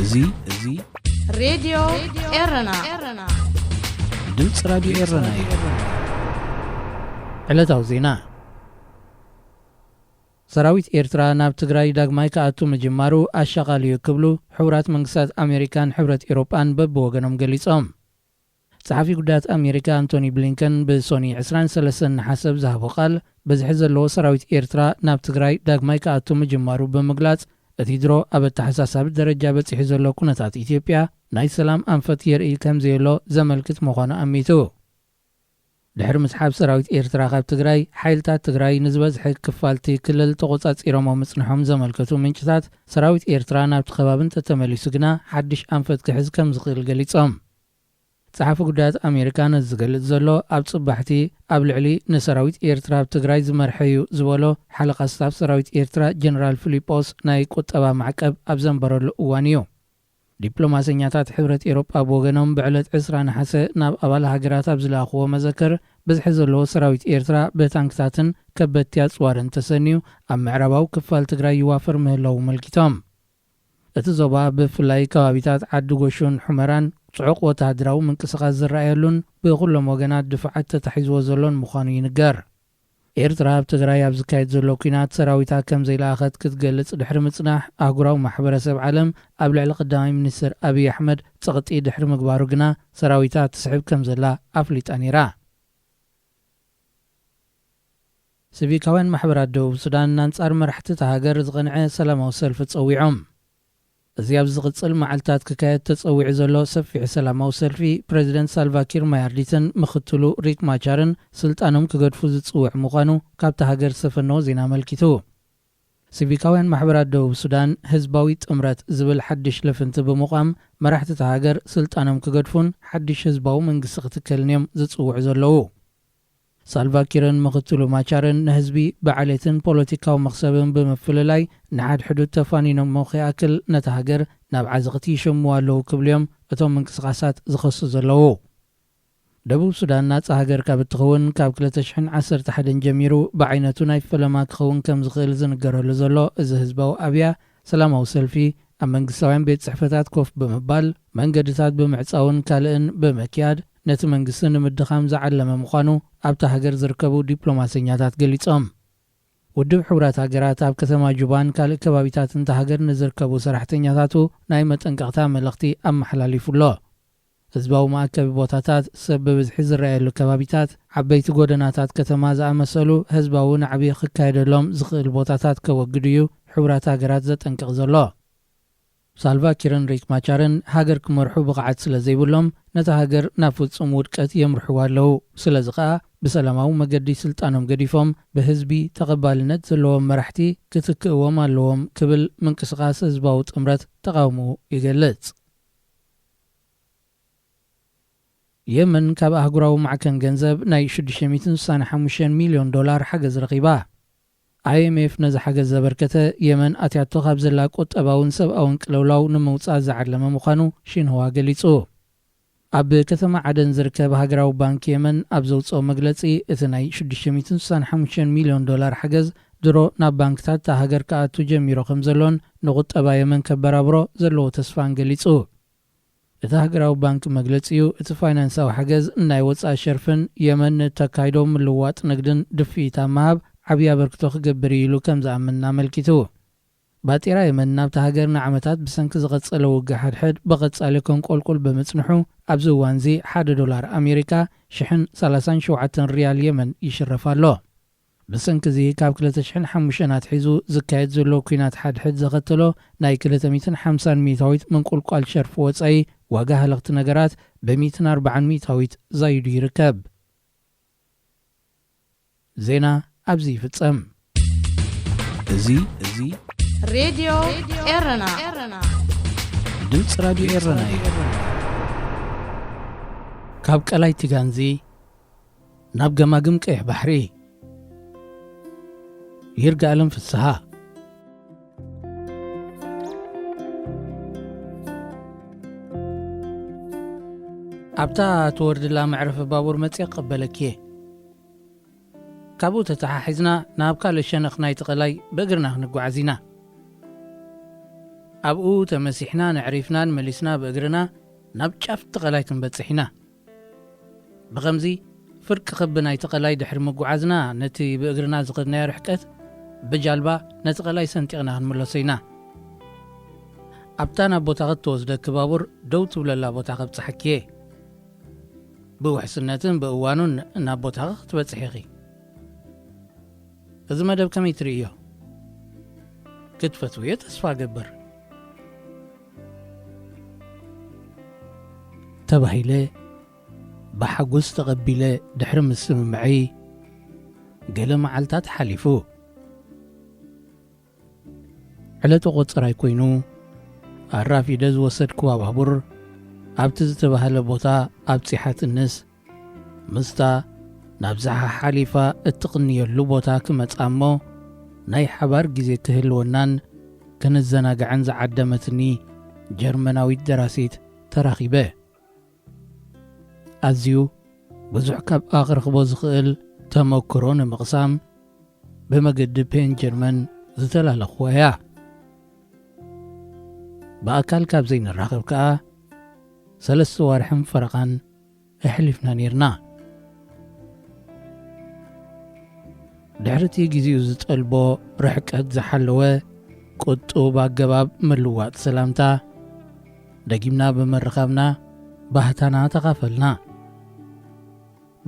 እዙይ ሬዲዮ ኤረና ድምፅ ራዲዮ ኤረና እዩ። ዕለታዊ ዜና ሰራዊት ኤርትራ ናብ ትግራይ ዳግማይ ከኣቱ ምጅማሩ ኣሻቓልዩ ክብሉ ሕብራት መንግስታት ኣሜሪካን ሕብረት ኤውሮጳን በብወገኖም ገሊጾም። ጸሓፊ ጉዳያት ኣሜሪካ አንቶኒ ብሊንከን ብሶኒ 23 ሓሰብ ዝሃቦ ቃል በዝሒ ዘለዎ ሰራዊት ኤርትራ ናብ ትግራይ ዳግማይ ከኣቱ ምጅማሩ ብምግላጽ እቲ ድሮ ኣብ ተሓሳሳቢ ደረጃ በፂሑ ዘሎ ኩነታት ኢትዮጵያ ናይ ሰላም ኣንፈት የርኢ ከም ዘየሎ ዘመልክት ምዃኑ ኣሚቱ። ድሕሪ ምስሓብ ሰራዊት ኤርትራ ካብ ትግራይ ሓይልታት ትግራይ ንዝበዝሐ ክፋልቲ ክልል ተቆጻጺሮም ምጽንሖም ዘመልከቱ ምንጭታት ሰራዊት ኤርትራ ናብቲ ከባብን ተተመሊሱ ግና ሓድሽ ኣንፈት ክሕዝ ከም ዝኽእል ገሊጾም። ጸሓፊ ጉዳያት ኣሜሪካ ነዚ ዝገልጽ ዘሎ ኣብ ጽባሕቲ ኣብ ልዕሊ ንሰራዊት ኤርትራ ኣብ ትግራይ ዝመርሐዩ ዝበሎ ሓለቓ ስታፍ ሰራዊት ኤርትራ ጀነራል ፊሊጶስ ናይ ቁጠባ ማዕቀብ ኣብ ዘንበረሉ እዋን እዩ። ዲፕሎማሰኛታት ሕብረት ኤውሮጳ ብወገኖም ብዕለት 20 ነሓሰ ናብ ኣባል ሃገራት ኣብ ዝለኣኽዎ መዘክር ብዝሒ ዘለዎ ሰራዊት ኤርትራ ብታንክታትን ከበድቲ ኣጽዋርን ተሰንዩ ኣብ ምዕራባዊ ክፋል ትግራይ ይዋፈር ምህላው መልኪቶም። እቲ ዞባ ብፍላይ ከባቢታት ዓዲ ጎሹን ሑመራን ጽዑቕ ወተሃደራዊ ምንቅስቓስ ዝረኣየሉን ብኹሎም ወገናት ድፍዓት ተታሒዝዎ ዘሎን ምዃኑ ይንገር። ኤርትራ ኣብ ትግራይ ኣብ ዝካየድ ዘሎ ኩናት ሰራዊታ ከም ዘይለኣኸት ክትገልጽ ድሕሪ ምጽናሕ ኣህጉራዊ ማሕበረሰብ ዓለም ኣብ ልዕሊ ቀዳማይ ሚኒስትር ኣብይ ኣሕመድ ጸቕጢ ድሕሪ ምግባሩ ግና ሰራዊታ ትስሕብ ከም ዘላ ኣፍሊጣ ነይራ። ሲቪካውያን ማሕበራት ደቡብ ሱዳን ናንጻር መራሕቲ እታ ሃገር ዝቐንዐ ሰላማዊ ሰልፊ ጸዊዖም። እዚ ኣብ ዝቕጽል መዓልትታት ክካየድ ተጸዊዑ ዘሎ ሰፊሕ ሰላማዊ ሰልፊ ፕሬዚደንት ሳልቫኪር ማያርዲትን ምኽትሉ ሪክ ማቻርን ስልጣኖም ክገድፉ ዝጽውዕ ምዃኑ ካብቲ ሃገር ዝሰፈነዎ ዜና መልኪቱ። ሲቪካውያን ማሕበራት ደቡብ ሱዳን ህዝባዊ ጥምረት ዝብል ሓድሽ ለፍንቲ ብምቋም መራሕቲ እታ ሃገር ስልጣኖም ክገድፉን ሓድሽ ህዝባዊ መንግስቲ ክትከልን እዮም ዝጽውዑ ዘለዉ። ሳልቫኪርን ምኽትሉ ማቻርን ንህዝቢ ብዓሌትን ፖለቲካዊ መኽሰብን ብምፍልላይ ንሓድ ሕዱድ ተፋኒኖም መኽያክል ነታ ሃገር ናብ ዓዘቕቲ ይሸምዋ ኣለዉ ክብልዮም እቶም ምንቅስቓሳት ዝኸሱ ዘለዉ። ደቡብ ሱዳን ናጻ ሃገር ካብ እትኸውን ካብ 2011 ጀሚሩ ብዓይነቱ ናይ ፈለማ ክኸውን ከም ዝኽእል ዝንገረሉ ዘሎ እዚ ህዝባዊ ኣብያ ሰላማዊ ሰልፊ ኣብ መንግስታውያን ቤት ጽሕፈታት ኮፍ ብምባል መንገድታት ብምዕጻውን ካልእን ብምክያድ ነቲ መንግስቲ ንምድኻም ዝዓለመ ምዃኑ ኣብታ ሃገር ዝርከቡ ዲፕሎማሰኛታት ገሊጾም። ውድብ ሕብራት ሃገራት ኣብ ከተማ ጁባን ካልእ ከባቢታት እንታ ሃገር ንዝርከቡ ሰራሕተኛታቱ ናይ መጠንቀቕታ መልእኽቲ ኣመሓላሊፉሎ። ህዝባዊ ማእከቢ ቦታታት ሰብ ብብዝሒ ዝረኣየሉ ከባቢታት ዓበይቲ ጎደናታት ከተማ ዝኣመሰሉ ህዝባዊ ናዕቢ ክካየደሎም ዝኽእል ቦታታት ከወግድ እዩ ሕብራት ሃገራት ዘጠንቅቕ ዘሎ። ሳልቫኪርን ሪክ ማቻርን ሃገር ክመርሑ ብቕዓት ስለ ዘይብሎም ነታ ሃገር ናብ ፍጹም ውድቀት የምርሕዋ ኣለዉ። ስለዚ ኸዓ ብሰላማዊ መገዲ ስልጣኖም ገዲፎም ብህዝቢ ተቐባልነት ዘለዎም መራሕቲ ክትክእዎም ኣለዎም ክብል ምንቅስቓስ ህዝባዊ ጥምረት ተቃውሞ ይገልጽ። የመን ካብ ኣህጉራዊ ማዕከን ገንዘብ ናይ $665 ሚልዮን ሓገዝ ረኺባ። IMF ነዚ ሓገዝ ዘበርከተ የመን ኣትያቶ ካብ ዘላ ቁጠባውን ሰብኣውን ቅልውላው ንምውፃእ ዝዓለመ ምዃኑ ሽንህዋ ገሊጹ። ኣብ ከተማ ዓደን ዝርከብ ሃገራዊ ባንኪ የመን ኣብ ዘውፅኦ መግለጺ እቲ ናይ $665 ሚልዮን ሓገዝ ድሮ ናብ ባንክታት እታ ሃገር ከኣቱ ጀሚሮ ከም ዘሎን ንቁጠባ የመን ከበራብሮ ዘለዎ ተስፋን ገሊጹ። እቲ ሃገራዊ ባንኪ መግለጺኡ እቲ ፋይናንሳዊ ሓገዝ ናይ ወፃኢ ሸርፍን የመን ተካይዶ ምልዋጥ ንግድን ድፊኢታ መሃብ ዓብይ ኣበርክቶ ክገብር ኢሉ ከም ዝኣምንና መልኪቱ። ባጢራ የመን ናብቲ ሃገር ንዓመታት ብሰንኪ ዝቐጸለ ውግእ ሓድሕድ ብቐጻሊ ከንቆልቁል ብምጽንሑ ኣብዚ እዋን እዚ $1 ኣሜሪካ 137 ሪያል የመን ይሽረፍ ኣሎ። ብሰንኪ እዚ ካብ 2005 ኣትሒዙ ዝካየድ ዘሎ ኩናት ሓድሕድ ዘኸተሎ ናይ 250 ሚታዊት ምንቁልቋል ሸርፊ ወጻኢ ዋጋ ሃለኽቲ ነገራት ብ140 ሚታዊት ዛይዱ ይርከብ። ዜና ኣብዚ ይፍጸም። እዚ ሬዲዮ ኤረና ድምፅ ራዲዮ ኤረና እዩ። ካብ ቀላይ ትጋንዚ ናብ ገማግም ቀይሕ ባሕሪ ይርጋኣለም ፍስሓ ኣብታ ትወርድላ መዕረፊ ባቡር መጽያ ቀበለኪ ካብኡ ተተሓሒዝና ናብ ካልእ ሸነኽ ናይቲ ቀላይ ብእግርና ክንጓዓዝ ኢና። ኣብኡ ተመሲሕና ንዕሪፍናን መሊስና ብእግርና ናብ ጫፍ ተቐላይ ክንበጽሕ ኢና ብኸምዚ ፍርቂ ክቢ ናይቲ ቐላይ ድሕሪ ምጉዓዝና ነቲ ብእግርና ዝኸድናዮ ርሕቀት ብጃልባ ነቲ ቐላይ ሰንጢቕና ክንምለሶ ኢና ኣብታ ናብ ቦታ ክትወስደኪ ባቡር ደው ትብለላ ቦታ ኸብጽሐኪ እየ ብውሕስነትን ብእዋኑን ናብ ቦታ ክትበጽሕ ኢኺ እዚ መደብ ከመይ ትርእዮ ክትፈትውዮ ተስፋ ገብር ተባሂለ ብሓጎስ ተቐቢለ ድሕሪ ምስምምዒ ገለ መዓልታት ሓሊፉ ዕለቱ ቖፅራይ ኮይኑ ኣራፊደ ዝወሰድክዋ ባቡር ኣብቲ ዝተባህለ ቦታ ኣብፂሓ ትንስ ምስታ ናብዛሓ ሓሊፋ እትቕንየሉ ቦታ ክመጻ እሞ ናይ ሓባር ጊዜ ክህልወናን ከነዘናግዐን ዝዓደመትኒ ጀርመናዊት ደራሲት ተራኺበ ኣዝዩ ብዙሕ ካብኣ ኽርኽቦ ዝኽእል ተመክሮ ንምቕሳም ብመገዲ ፔን ጀርመን ዝተላለኽዋ እያ ብኣካል ካብ ዘይንራኸብ ከኣ 3 ዋርሕን ፈረቓን ኣሕሊፍና ነርና ድሕርቲ ጊዜኡ ዝጠልቦ ርሕቀት ዝሓለወ ቁጡብ ኣገባብ ምልዋጥ ሰላምታ ደጊምና ብምርኻብና ባህታና ተኻፈልና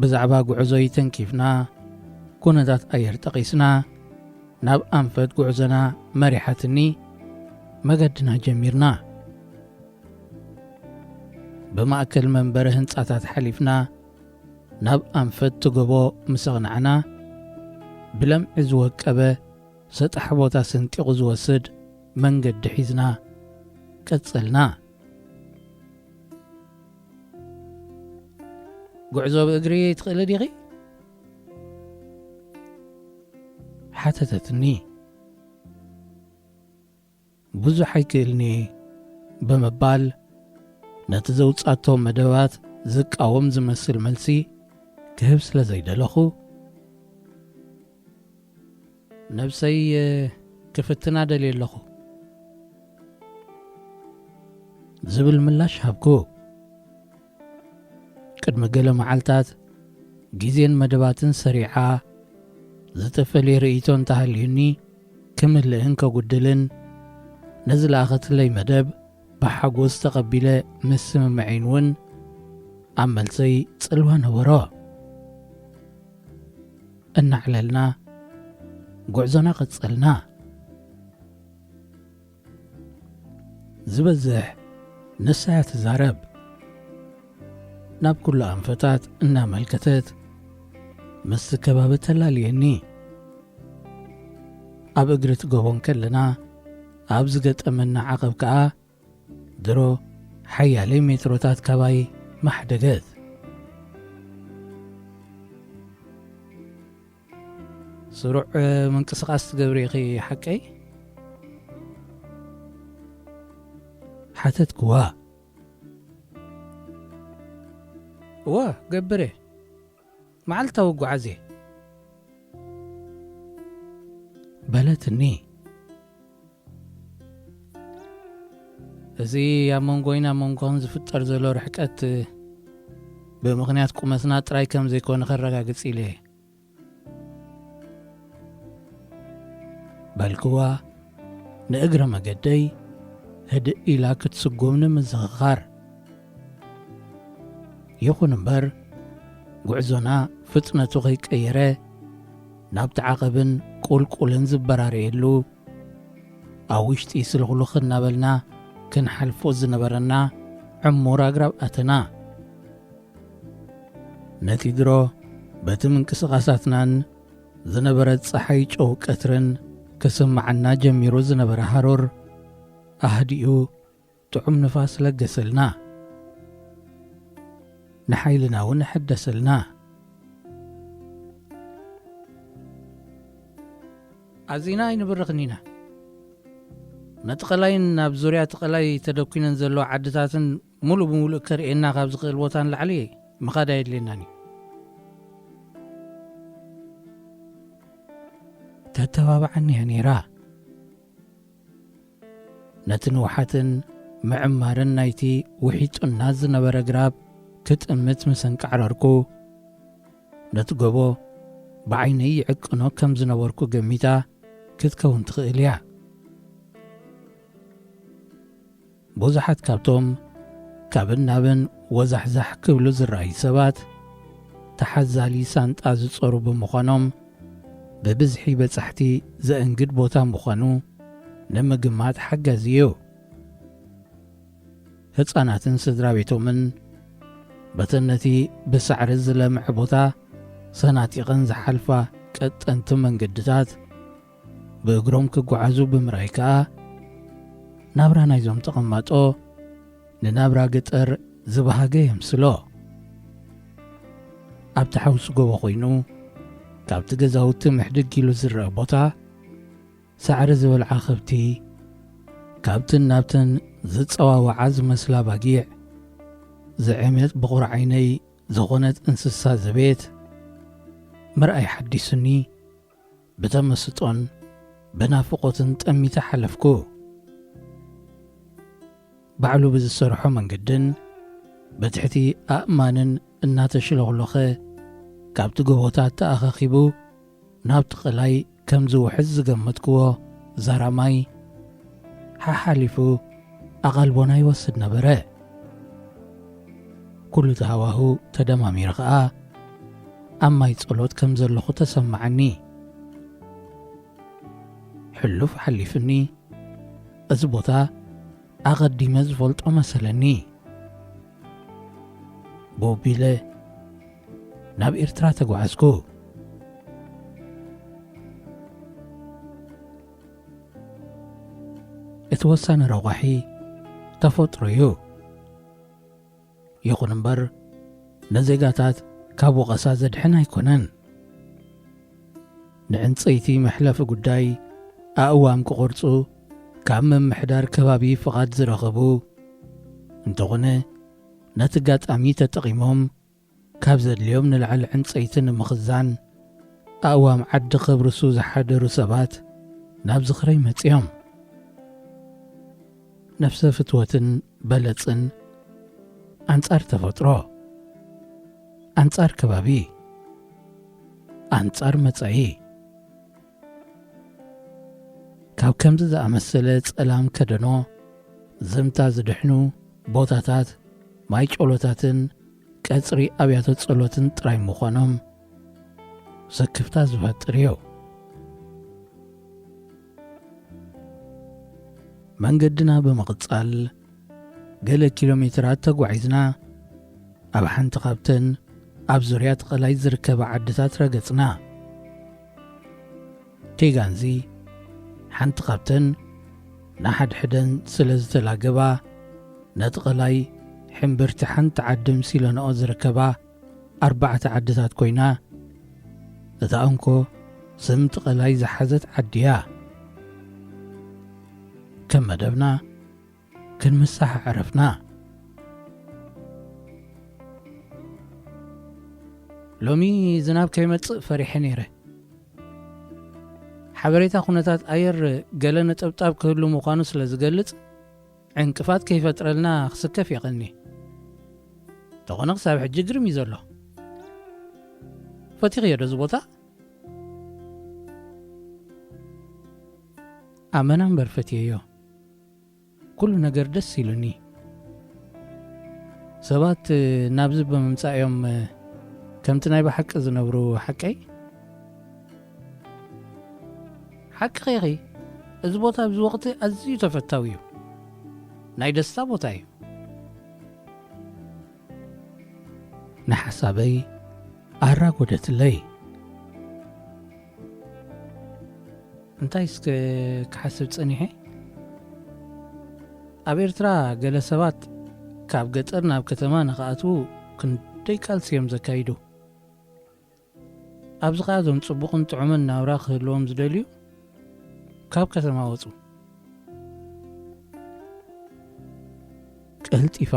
ብዛዕባ ጉዕዞይ ተንኪፍና ኩነታት ኣየር ጠቒስና ናብ ኣንፈት ጉዕዞና መሪሓትኒ መገድና ጀሚርና ብማእከል መንበሪ ህንጻታት ሓሊፍና ናብ ኣንፈት ትገቦ ምስቕናዕና ብለምዒ ዝወቀበ ሰጣሕ ቦታ ስንጢቑ ዝወስድ መንገዲ ሒዝና ቀጸልና ጉዕዞ ብእግሪ ትኽእል ዲኺ ሓተተትኒ ብዙሕ ኣይክእልኒ ብምባል ነቲ ዘውጻቶም መደባት ዝቃወም ዝመስል መልሲ ክህብ ስለ ዘይደለኹ ነብሰይ ክፍትና ደልየ ኣለኹ ዝብል ምላሽ ሃብኩ ቅድሚ ገለ መዓልታት ጊዜን መደባትን ሰሪዓ ዝተፈልየ ርእይቶ እንተሃልዩኒ ክምልእን ከጕድልን ነዝለኣኸትለይ መደብ ብሓጎስ ተቐቢለ ምስምምዒን እውን ኣብ መልሰይ ጽልዋ ነበሮ እናዕለልና ጉዕዞና ቐጸልና ዝበዝሕ ንሳያ ትዛረብ ናብ ኩሉ ኣንፈታት እናመልከተት ምስ ከባቢ ተላልየኒ ኣብ እግሪ ትገቦን ከለና ኣብ ዝገጠመና ዓቐብ ከኣ ድሮ ሓያለይ ሜትሮታት ካባይ ማሕደገት ስሩዕ ምንቅስቓስ ትገብሪ ኢኺ ሓቀይ ሓተትክዋ እዋ ገብረ መዓልታዊ ጓዓዜ በለትኒ እዚ ኣብ መንጎይና መንጎን ዝፍጠር ዘሎ ርሕቀት ብምኽንያት ቁመትና ጥራይ ከም ዘይኮነ ኸረጋግጽ ኢለ በልክዋ ንእግረ መገደይ ህድእ ኢላ ክትስጉም ንምዝኽኻር ይኹን እምበር ጉዕዞና ፍጥነቱ ኸይቀየረ ናብቲ ዓቐብን ቁልቁልን ዝበራርየሉ ኣብ ውሽጢ ስልኽሉኽ እናበልና ክንሓልፎ ዝነበረና ዕሙር ኣግራብ ኣተና ነቲ ድሮ በቲ ምንቅስቓሳትናን ዝነበረ ፀሓይ ጨው ቀትርን ክስማዓና ጀሚሩ ዝነበረ ሃሩር ኣህዲኡ ጥዑም ንፋስ ለገሰልና ንሓይልና እውን ሕደሰልና ኣዚና ኣይንብርኽኒና ነቲ ቐላይን ናብ ዙርያ እቲ ቐላይ ተደኲነን ዘለዎ ዓድታትን ሙሉእ ብምሉእ ከርእየና ካብ ዝኽእል ቦታ ንላዕሊ ምኻድ ኣየድልየናኒ ተተባብዓኒ እያ ነይራ ነትንውሓትን ምዕማርን ናይቲ ውሒጡና ዝነበረ ግራብ ክትእምት ምሰንቃዕረርኩ ነቲ ጎቦ ብዓይነይ ይዕቅኖ ከም ዝነበርኩ ገሚታ ክትከውን ትኽእል እያ። ብዙሓት ካብቶም ካብን ናብን ወዛሕዛሕ ክብሉ ዝረኣዩ ሰባት ተሓዛሊ ሳንጣ ዝጸሩ ብምዃኖም ብብዝሒ በጻሕቲ ዘእንግድ ቦታ ምዃኑ ንምግማት ሓጋዚ እዩ። ህፃናትን ስድራ ቤቶምን በተን ነቲ ብሳዕሪ ዝለምዕ ቦታ ሰናጢቐን ዝሓልፋ ቀጠንቲ መንገድታት ብእግሮም ክጓዓዙ ብምርኣይ ከዓ ናብራ ናይዞም ተቐማጦ ንናብራ ገጠር ዝበሃገ የምስሎ። ኣብቲ ሓውሲ ጎቦ ኮይኑ ካብቲ ገዛውቲ ምሕድግ ኢሉ ዝረአ ቦታ ሳዕሪ ዝበልዓ ኸብቲ ካብትን ናብትን ዝጸዋወዓ ዝመስላ ባጊዕ ዝዕመት ብቑር ዓይነይ ዝኾነት እንስሳ ዘቤት ምርኣይ ሓዲሱኒ ብተመስጦን ብናፍቖትን ጠሚተ ሓለፍኩ። ባዕሉ ብዝሰርሖ መንገድን በትሕቲ ኣእማንን እናተሽለኽለኸ ካብቲ ጎቦታት ተኣኻኺቡ ናብቲ ቐላይ ከም ዝውሕዝ ዝገመትክዎ ዛራማይ ሓሓሊፉ ኣቓልቦና ይወስድ ነበረ። ኩሉ ተሃዋሁ ተደማሚረ ኸዓ ኣብ ማይ ጸሎት ከም ዘለኹ ተሰማዓኒ። ሕሉፍ ሓሊፍኒ እዚ ቦታ ኣቐዲመ ዝፈልጦ መሰለኒ። ቦቢለ ናብ ኤርትራ ተጓዓዝኩ። እቲ ወሳኒ ረጓሒ ተፈጥሮ እዩ። ይኹን እምበር ነዜጋታት ካብ ወቐሳ ዘድሕን ኣይኮነን። ንዕንፀይቲ መሕለፊ ጉዳይ ኣእዋም ክቑርፁ ካብ ምምሕዳር ከባቢ ፍቓድ ዝረኸቡ እንተኾነ ነቲ ጋጣሚ ተጠቒሞም ካብ ዘድልዮም ንላዕሊ ዕንፀይቲ ንምኽዛን ኣእዋም ዓዲ ኽብርሱ ዝሓደሩ ሰባት ናብ ዝኽረይ መጺኦም ነፍሰ ፍትወትን በለጽን ኣንጻር ተፈጥሮ፣ ኣንጻር ከባቢ፣ ኣንጻር መጻኢ ካብ ከምዚ ዝኣመሰለ ጸላም ከደኖ ዝምታ ዝድሕኑ ቦታታት ማይ ጮሎታትን ቀጽሪ ኣብያተ ጸሎትን ጥራይ ምዃኖም ሰክፍታ ዝፈጥር እዩ። መንገድና ብምቕጻል ገለ ኪሎ ሜትራት ተጓዒዝና ኣብ ሓንቲ ካብተን ኣብ ዙርያ ቐላይ ዝርከባ ዓድታት ረገጽና። ቴጋንዚ ሓንቲ ካብተን ናሓድሕደን ስለ ዝተላገባ ነቲ ቐላይ ሕምብርቲ ሓንቲ ዓዲ ምሲለንኦ ዝርከባ 4 ዓድታት ኮይና እታ እንኮ ስምቲ ቐላይ ዝሓዘት ዓድያ። ከም መደብና ክንምሳሕ ዕረፍና። ሎሚ ዝናብ ከይመጽእ ፈሪሐ ነይረ። ሓበሬታ ኩነታት ኣየር ገለ ነጠብጣብ ክህሉ ምዃኑ ስለ ዝገልጽ ዕንቅፋት ከይፈጥረልና ክስከፍ ይቕኒ። ተኾነ ክሳብ ሕጂ ግርም እዩ ዘሎ። ፈቲኽዮ ዶ እዚ ቦታ? ኣመና እምበር ፈትየዮ። ኩሉ ነገር ደስ ኢሉኒ። ሰባት ናብዚ ብምምጻእዮም ከምቲ ናይ ብሓቂ ዝነብሩ ሓቀይ ሓቂ ኸይኺ እዚ ቦታ ኣብዚ ወቕቲ ኣዝዩ ተፈታዊ እዩ። ናይ ደስታ ቦታ እዩ። ንሓሳበይ ኣራጐደትለይ እንታይስ ክሓስብ ጸኒሐ። ኣብ ኤርትራ ገለ ሰባት ካብ ገጠር ናብ ከተማ ንኽኣትዉ ክንደይ ቃልሲ እዮም ዘካይዱ። ኣብዚ ኸዓ ዞም ጽቡቕን ጥዑምን ናብራ ክህልዎም ዝደልዩ ካብ ከተማ ወፁ። ቀልጢፋ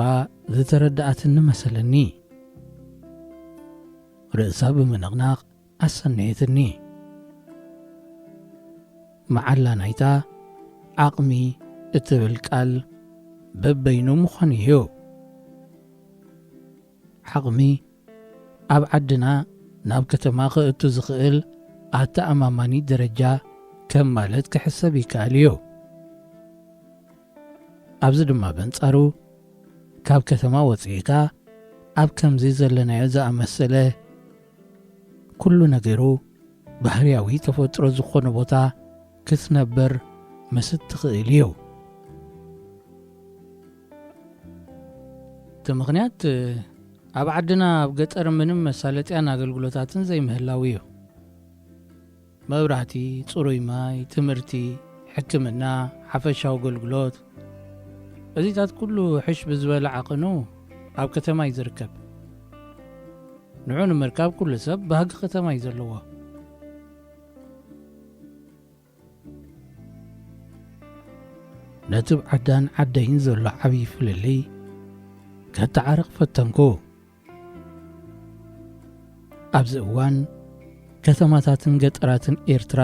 ዝተረዳእትኒ መሰለኒ። ርእሳ ብምንቕናቕ ኣሰነየትኒ። መዓላ ናይታ ዓቕሚ እትብል ቃል በበይኑ ምዃን እዩ። ዓቕሚ ኣብ ዓድና ናብ ከተማ ክእቱ ዝኽእል ኣተኣማማኒ ደረጃ ከም ማለት ክሕሰብ ይከኣል እዩ። ኣብዚ ድማ በንጻሩ ካብ ከተማ ወፂእካ ኣብ ከምዚ ዘለናዮ ዝኣመሰለ ኩሉ ነገሩ ባህርያዊ ተፈጥሮ ዝኾነ ቦታ ክትነበር መስት ትኽእል እዩ። እቲ ምኽንያት ኣብ ዓድና ኣብ ገጠር ምንም መሳለጥያን ኣገልግሎታትን ዘይምህላው እዩ። መብራህቲ፣ ጽሩይ ማይ፣ ትምህርቲ፣ ሕክምና፣ ሓፈሻዊ ኣገልግሎት እዚታት ኩሉ ሕሽ ብዝበለ ዓቕኑ ኣብ ከተማ እዩ ዝርከብ። ንዑ ንምርካብ ኩሉ ሰብ ባህጊ ከተማ እዩ ዘለዎ። ነቲ ብዓዳን ዓደይን ዘሎ ዓብዪ ፍልልይ ከተዓርቕ ፈተንኩ። ኣብዚ እዋን ከተማታትን ገጠራትን ኤርትራ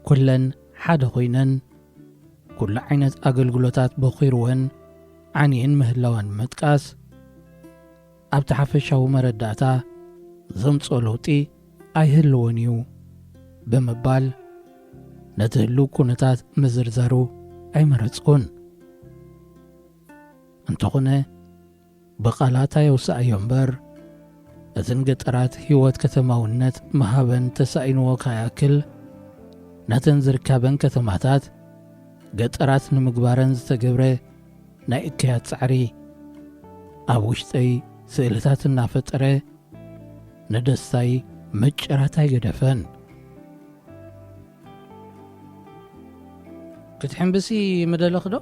ኩለን ሓደ ኮይነን ኩሉ ዓይነት ኣገልግሎታት በኺርወን ዓንየን ምህላዋን መጥቃስ ኣብቲ ሓፈሻዊ መረዳእታ ዘምጾ ለውጢ ኣይህልዎን እዩ ብምባል ነቲ ህልው ኩነታት ምዝርዛሩ ኣይመረጽኩን። እንተኾነ ብቓላት ኣየውሳእዮ እምበር እተን ገጠራት ህይወት ከተማውነት መሃበን ተሳኢንዎ ካያክል ነተን ዝርከበን ከተማታት ገጠራት ንምግባረን ዝተገብረ ናይ እክያት ጻዕሪ ኣብ ውሽጠይ ስእልታት እናፈጠረ ንደስታይ መጨራት ኣይገደፈን። ክትሕምብሲ መደለኽ ዶ?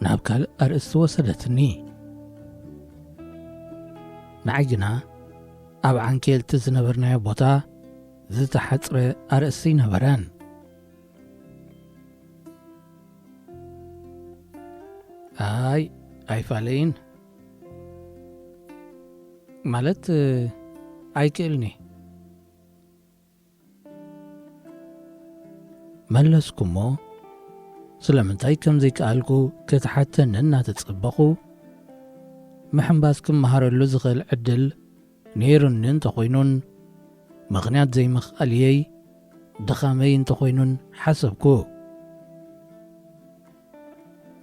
ናብ ካልእ ኣርእስቲ ወሰደትኒ። ንዓይ ግና ኣብ ዓንኬልቲ ዝነበርናዮ ቦታ ዝተሓጽረ ኣርእስቲ ነበረን። ኣይፋለይን ማለት ኣይክእልኒ መለስኩ እሞ ስለምንታይ ከም ዘይከኣልኩ ክትሓተንን እናተጸበኹ ምሕምባስ ክመሃረሉ ዝኽእል ዕድል ነይሩኒ እንተኾይኑን ምኽንያት ዘይምኽኣልየይ ድኻመይ እንተኾይኑን ሓሰብኩ።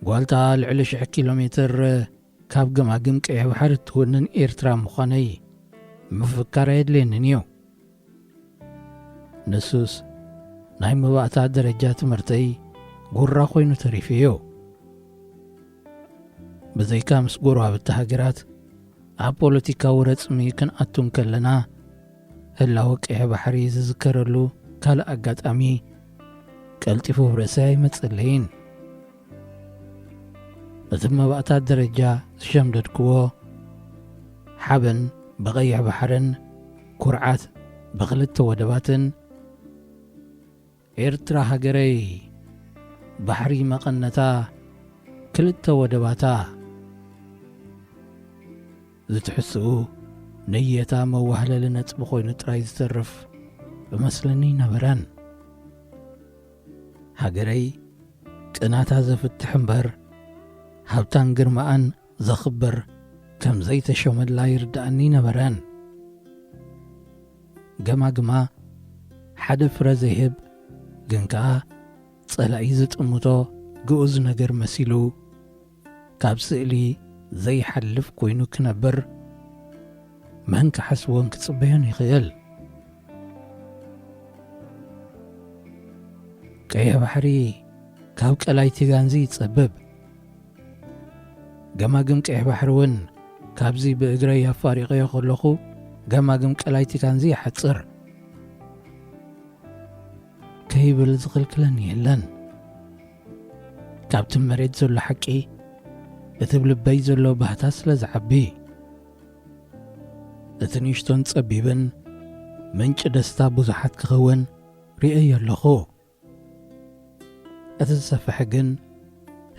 ጓልታ ልዕሊ 1,000 ኪሎ ሜትር ካብ ገማግም ቀይሕ ባሕሪ እትውንን ኤርትራ ምዃነይ ምፍካር የድልየንን እዩ። ንሱስ ናይ መባእታ ደረጃ ትምህርተይ ጉራ ኮይኑ ተሪፍ እዩ። ብዘይካ ምስ ጎረባብቲ ሃገራት ኣብ ፖለቲካዊ ረጽሚ ክንኣቱን ከለና ህላወ ቀይሕ ባሕሪ ዝዝከረሉ ካልእ ኣጋጣሚ ቀልጢፉ ርእሰይ ኣይመጸለይን። እቲ መባእታ ደረጃ ዝሸምደድክዎ ሓበን ብቐይሕ ባሕርን ኩርዓት ብኽልተ ወደባትን ኤርትራ ሃገረይ ባሕሪ መቐነታ ክልተ ወደባታ ዝትሕስኡ ነየታ መዋህለሊ ነጥቢ ኮይኑ ጥራይ ዝተርፍ ብመስለኒ ነበረን። ሃገረይ ቅናታ ዘፍትሕ እምበር ሃብታን ግርማኣን ዘኽብር ከም ዘይተሾመላ ይርዳእኒ ነበረን። ገማግማ ሓደ ፍረ ዘይህብ ግን ከዓ ጸላኢ ዝጥምቶ ግኡዝ ነገር መሲሉ ካብ ስእሊ ዘይሓልፍ ኮይኑ ክነብር መን ክሓስቦን ክጽበዮን ይኽእል። ቀይሕ ባሕሪ ካብ ቀላይቲ ጋንዚ ይጸብብ። ገማግም ቀይሕ ባሕሪ እውን ካብዚ ብእግረይ ኣፋሪቐዮ ከለኹ ገማግም ቀላይቲ ጋንዚ ይሓጽር። ከይብል ዝኽልክለኒ የለን። ካብቲ መሬት ዘሎ ሓቂ እቲ ብልበይ ዘሎ ባህታ ስለ ዝዓቢ እቲ ንእሽቶን ጸቢብን ምንጭ ደስታ ብዙሓት ክኸውን ርእየ ኣለኹ። እቲ ዝሰፍሐ ግን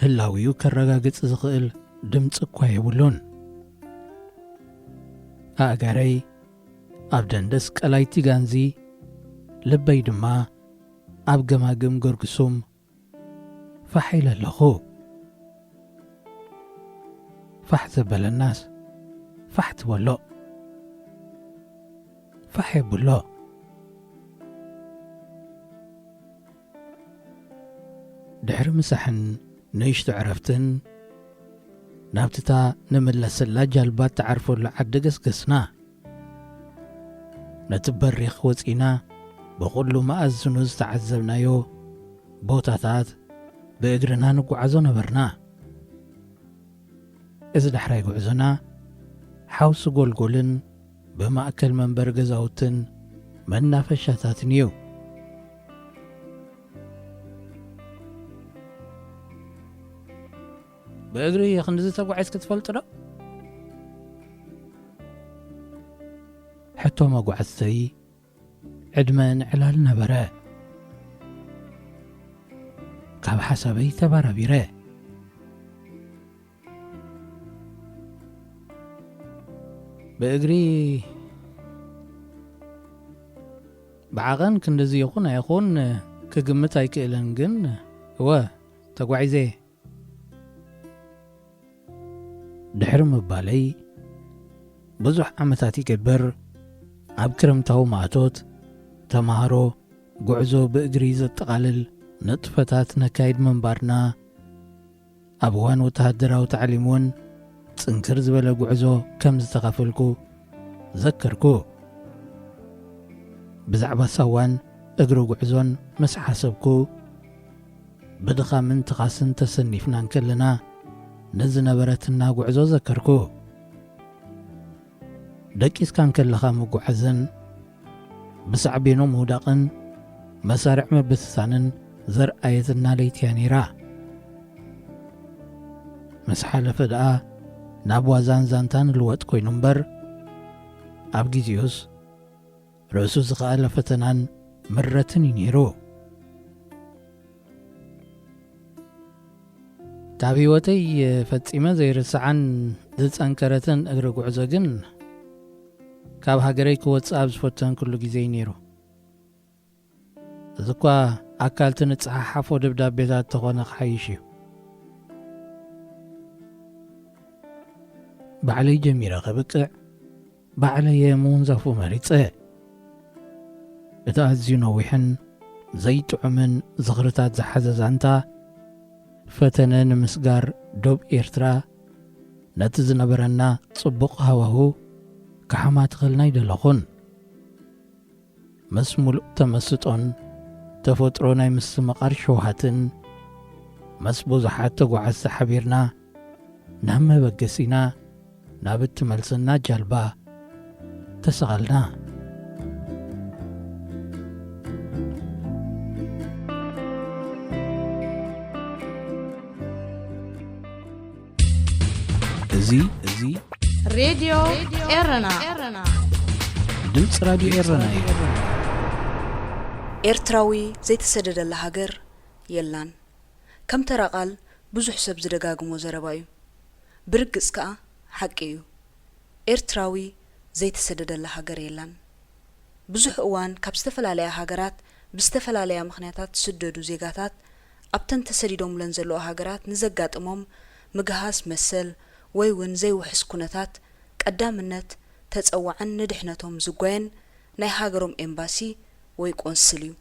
ህላዊኡ ከረጋግጽ ዝኽእል ድምፂ እኳ የብሉን። ኣእጋረይ ኣብ ደንደስ ቀላይቲ ጋንዚ ልበይ ድማ ኣብ ገማግም ገርግሱም ፋሕ ኢለ ኣለኹ ፋሕ ዘበለናስ ፋሕ ትበሎ ፋሕ የብሎ ድሕሪ ምሳሕን ንእሽቶ ዕረፍትን ናብትታ ንምለሰላ ጃልባ ተዓርፈሉ ዓዲ ገስገስና ነቲ በሪኽ ወፂና ብኹሉ መኣዝኑ ዝተዓዘብናዮ ቦታታት ብእግርና ንጓዓዞ ነበርና እዚ ዳሕራይ ጉዕዞና ሓውሲ ጎልጎልን ብማእከል መንበር ገዛውትን መናፈሻታትን እዩ ብእግሪ ክንዲ ተጓዒዝክ ትፈልጥ ዶ ሕቶ መጓዓዝተይ ዕድመ ንዕላል ነበረ ካብ ሓሳበይ ተባራቢረ ብእግሪ ብዓቐን ክንደዚ ይኹን ኣይኹን ክግምት ኣይክእልን ግን እወ ተጓዒዘ ድሕሪ ምባለይ ብዙሕ ዓመታት ይገብር ኣብ ክረምታዊ ማእቶት ተምሃሮ ጉዕዞ ብእግሪ ዘጠቓልል ንጥፈታት ነካይድ ምንባርና ኣብ እዋን ወተሃደራዊ ታዕሊም እውን ጽንክር ዝበለ ጉዕዞ ከም ዝተኸፈልኩ ዘከርኩ ብዛዕባ ሳዋን እግሪ ጉዕዞን ምስ ሓሰብኩ ብድኻምን ትኻስን ተሰኒፍና እንከለና ንዝነበረትና ጉዕዞ ዘከርኩ ደቂስካ እንከለኻ ምጓዓዝን ብሳዕቤኖ ምውዳቕን መሳርዕ ምብትታንን ዘርኣየትና ለይትያ ነይራ ምስ ሓለፈ ደኣ ናብ ዋዛን ዛንታን ልወጥ ኮይኑ እምበር ኣብ ጊዜኡስ ርእሱ ዝኸኣለ ፈተናን ምረትን እዩ ነይሩ ካብ ህይወተይ ፈጺመ ዘይርስዓን ዝጸንከረትን እግሪ ጉዕዞ ግን ካብ ሃገረይ ክወፅእ ኣብ ዝፈተን ኩሉ ግዜ ነይሩ እዚ እኳ ኣካልቲ ንፅሓሓፎ ደብዳቤታት ተኾነ ክሓይሽ እዩ ባዕለይ ጀሚረ ክብቅዕ ባዕለየ ምውንዛፉ መሪፀ እቲ ኣዝዩ ነዊሕን ዘይጥዑምን ዝኽርታት ዝሓዘ ዛንታ ፈተነ ንምስጋር ዶብ ኤርትራ ነቲ ዝነበረና ጽቡቕ ሃዋሁ ካሕማ ትኽልና ይደለኹን ምስ ሙሉእ ተመስጦን ተፈጥሮ ናይ ምስትምቓር ሸውሃትን ምስ ብዙሓት ተጓዓዝቲ ሓቢርና ናብ መበገሲና ናብ እትመልሰና ጃልባ ተሰቐልና እዚ ሬድዮ ኤረና ድምፂ ራድዮ ኤረና እዩ ኤርትራዊ ዘይተሰደደላ ሃገር የላን ከም ተራቓል ብዙሕ ሰብ ዝደጋግሞ ዘረባ እዩ ብርግጽ ከዓ ሓቂ እዩ ኤርትራዊ ዘይተሰደደላ ሃገር የላን ብዙሕ እዋን ካብ ዝተፈላለያ ሃገራት ብዝተፈላለያ ምኽንያታት ዝስደዱ ዜጋታት ኣብተን ተሰዲዶምለን ዘለዋ ሃገራት ንዘጋጥሞም ምግሃስ መሰል ወይ እውን ዘይውሕስ ኩነታት ቀዳምነት ተጸዋዕን ንድሕነቶም ዝጓየን ናይ ሃገሮም ኤምባሲ ወይ ቆንስል እዩ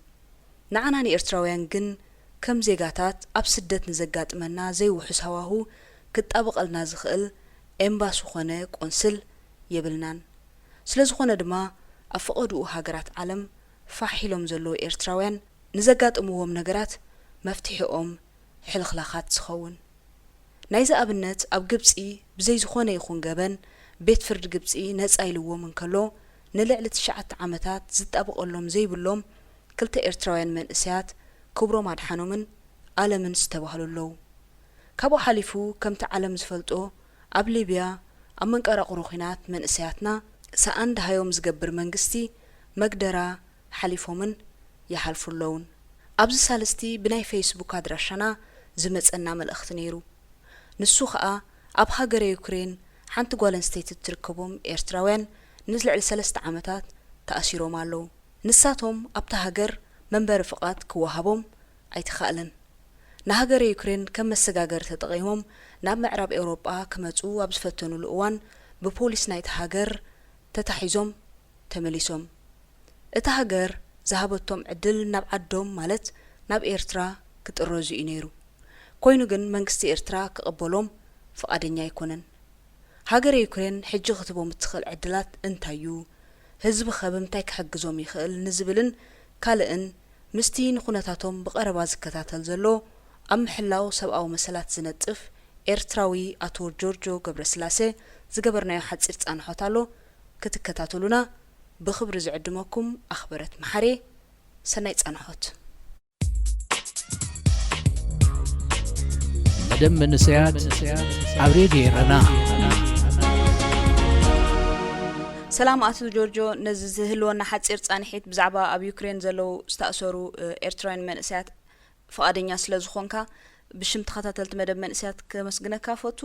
ንዓና ንኤርትራውያን ግን ከም ዜጋታት ኣብ ስደት ንዘጋጥመና ዘይውሕስ ሃዋሁ ክጣበቐልና ዝኽእል ኤምባሲ ኾነ ቆንስል የብልናን ስለዝኾነ ድማ ኣብ ፈቐድኡ ሃገራት ዓለም ፋሒሎም ዘለዉ ኤርትራውያን ንዘጋጥምዎም ነገራት መፍትሒኦም ሕልኽላኻት ዝኸውን ናይዚ ኣብነት ኣብ ግብፂ ብዘይ ዝኾነ ይኹን ገበን ቤት ፍርዲ ግብፂ ነፃ ኢልዎም እንከሎ ንልዕሊ 9 ዓመታት ዝጣበቐሎም ዘይብሎም 2 ኤርትራውያን መንእሰያት ክብሮም ኣድሓኖምን ዓለምን ዝተባህሉ ኣለዉ ካብኡ ሓሊፉ ከምቲ ዓለም ዝፈልጦ ኣብ ሊብያ ኣብ መንቀራቕሮ ኹናት መንእሰያትና ሰኣን ድሃዮም ዝገብር መንግስቲ መግደራ ሓሊፎምን ይሓልፉ ኣለውን ኣብዚ ሳልስቲ ብናይ ፌስቡክ ኣድራሻና ዝመፀና መልእኽቲ ነይሩ ንሱ ከዓ ኣብ ሃገረ ዩክሬን ሓንቲ ጓል ኣንስተይቲ ትርከቦም ኤርትራውያን ንልዕሊ 3 ዓመታት ተኣሲሮም ኣለዉ ንሳቶም ኣብታ ሃገር መንበር ፍቃድ ክወሃቦም ኣይትኻእልን ንሃገር ዩክሬን ከም መሰጋገር ተጠቒሞም ናብ ምዕራብ ኤውሮጳ ክመጹ ኣብ ዝፈተኑሉ እዋን ብፖሊስ ናይቲ ሃገር ተታሒዞም ተመሊሶም እቲ ሃገር ዝሃበቶም ዕድል ናብ ዓዶም ማለት ናብ ኤርትራ ክጥረዙ እዩ ነይሩ ኮይኑ ግን መንግስቲ ኤርትራ ክቕበሎም ፍቃደኛ ኣይኮነን ሃገር ዩክሬን ሕጂ ክትቦም እትኽእል ዕድላት እንታዩ ህዝቢ ኸብ እንታይ ክሕግዞም ይኽእል ንዝብልን ካልእን ምስቲ ንኹነታቶም ብቐረባ ዝከታተል ዘሎ ኣብ ምሕላው ሰብኣዊ መሰላት ዝነጥፍ ኤርትራዊ ኣቶ ጆርጆ ገብረስላሴ ዝገበርናዮ ሓፂር ጻንሖት ኣሎ ክትከታተሉና ብኽብሪ ዝዕድመኩም ኣኽበረት መሓሬ ሰናይ ጻንሖት መደብ መንስያት ኣብ ሬድዮ ኤረና ሰላም ኣቶ ጆርጆ ነዚ ዝህልወና ሓፂር ጻንሒት ብዛዕባ ኣብ ዩክሬን ዘለው ዝተኣሰሩ ኤርትራውያን መንእሰያት ፍቃደኛ ስለ ዝኾንካ ብሽም ተኸታተልቲ መደብ መንእሰያት ከመስግነካ ፈቱ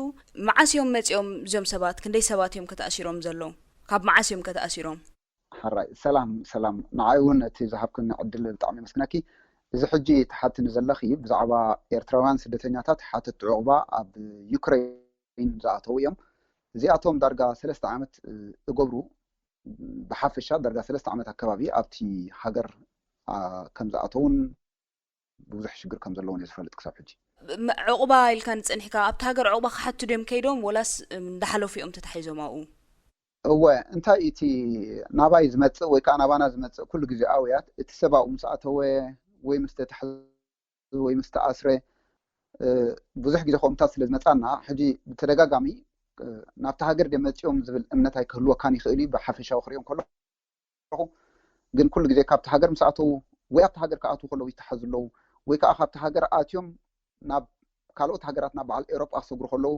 መዓስዮም መጺኦም እዚኦም ሰባት ክንደይ ሰባት እዮም ከተኣሲሮም ዘለው ካብ መዓስዮም ከተኣሲሮም حراي سلام نعاون تي زحبكن عدل طعم مسكناكي إذا حجي تحت نزلخي بزعبا إيرتراوان سدتنياتات حتى تعقبا أب يوكرين زعتويهم زي أتوم درجة 3 عامات قبرو بحافشة درجة 3 عامات أكبابي أبتي حجر كم زعتون بوزح شجر كم زلون يسفلت كسب حجي عقبا اللي كانت انحكا أبت حجر عقبا حتى ديم كيدوم ولا دحلو في أم تتحيزو ماو هو انت ايتي ناباي زمت وي كان ابانا زمت كل جزء اويات اتسباو مساعته وي مستتحز وي مستأسره بزح جزء خمتاس لزمتانا حجي بتدغاغامي نابتا هاجر دمتيوم زبل امنتاي كهلو كان يخيلي بحفشه اخريهم كله ግን كل جزء كابتا هاجر مساعته وي ابتا هاجر كاتو كله يتحزلو وي كاخابتا هاجر اتيوم ناب ካልኦት ሃገራትና በዓል ኤውሮጳ ክሰግሩ ከለው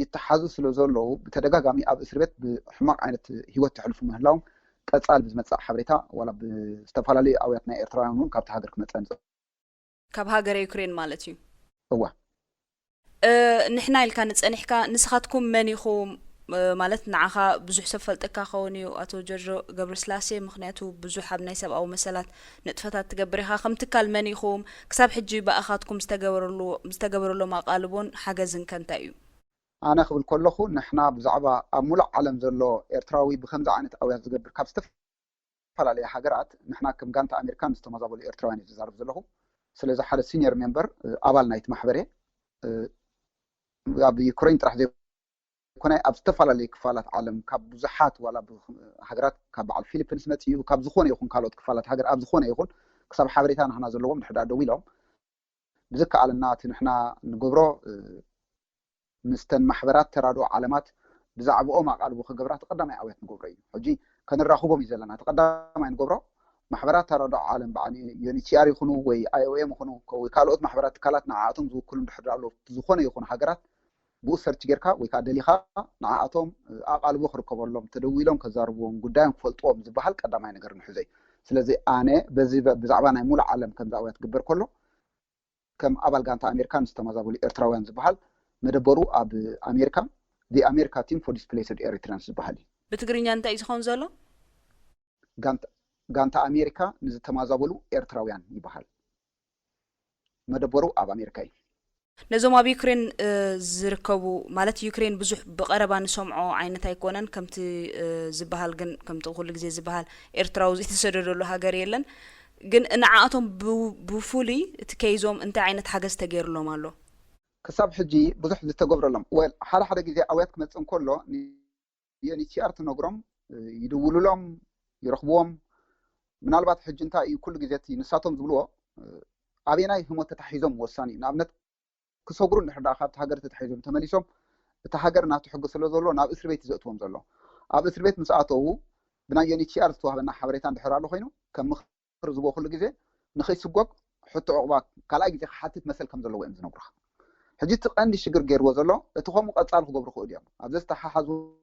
يتحازو سلوزولو بتدغاغامي اب اسر بيت بحماق عينت هيوت تحلفو مهلاو قصال بزمصا حبريتا ولا بستفالالي اوياتنا ايرتراويان كابت هاجر كمصن كاب هاجر يوكرين مالتي هو نحنا اللي كانت صنحكا نسخاتكم منيخو مالت نعخا بزح سفلتكا خونيو اتو جورجو غبرسلاسي مخنياتو بزح ابناي سباو مسلات نطفتات تغبريخا خمتكال منيخوم كساب حجي باخاتكم مستغبرلو ما قالبون حاجزن كنتايو أنا خبل كله نحنا بزعبة ملع علم زلوا إيرتراوي بخمسة عينة أويات زجبر كابستف فلا ليه حجرات نحنا كم جانت أمريكان استمزابوا الإيرتراويين يزارب زلهم سلزة حد سينيور ممبر أبال نايت محبرة أبي يوكرين ترح زي كنا أبستف على ليه كفالة علم كابزحات ولا بحجرات كاب على الفلبينز متيو كابزخونة يكون كالوت كفالة حجر أبزخونة يكون كسب حبريتان نحنا زلهم نحدا دويلهم بذكر على النات نحنا نجبره مستن محبرات ترادو علامات بزعبو ما قالبو خبرات تقدم عويت نغبري حجي كان الراخوبهم يزلنا تقدم نغبرو محبرات ترادو عالم بعني يعني تي ار يخونو وي اي او ام يخونو كوي كالوت محبرات كالات نعاتهم زو كلهم دحدالو زخونه يخون حجرات بو سيرچ جيركا وي كادليخا نعاتهم اقالبو خركبولهم تدويلهم كزاربوهم غدايم فلطوم زبحال قدماي ነገር نحزي ስለዚህ አነ በዚህ በዛዕባ ናይ ሙሉ ዓለም ከም ዛውያት ግበር ከሎ ከም አባል ጋንታ አሜሪካን ዝተማዛበሉ ኤርትራውያን ዝብሃል مدبرو أب أمريكا the America team for displaced Eritreans بحالي. بتقريني أنت إيش خون زلوا؟ جانتا أمريكا نزت تمازابلو إيرتراويان يبحال. مدبرو أب أمريكاي. نزوم أبي يوكرين زركبوا مالت يوكرين بزح بقربان سمعوا عينتها يكونن كم زبحال جن كم تقول لك زي زبحال إيرتراوز يتسرروا له هاجريلن جن نعاتهم بفولي تكيزهم أنت عينت حاجة تجير له ماله. كسب حجي بزح زتجبر لهم وحال جزء أوقات كمتسم كله يعني تيارت نجرم يدولوا لهم يرخبوهم من البعض حج انت كل جزء نساتهم زبلوه أبينا هم تتحيزهم وصاني نابنت كسوقرون نحن داخل تهجر تتحيزهم تمليسهم تهجر ناتو حق سلو زلوا ناب إسر بيت زقتهم زلوا أب إسر بيت مساعته بنا يعني تيارت توه بنا حبريتان بحرالو خينو كم مخر زبوا كل جزء نخيس سجوك حتى عقبك كلا جزء حتى مثل كم زلوا وين زنبرخ حجيت عندي شجر غير وزلو اتخوم قصال خبر خو ديام ابز تححزو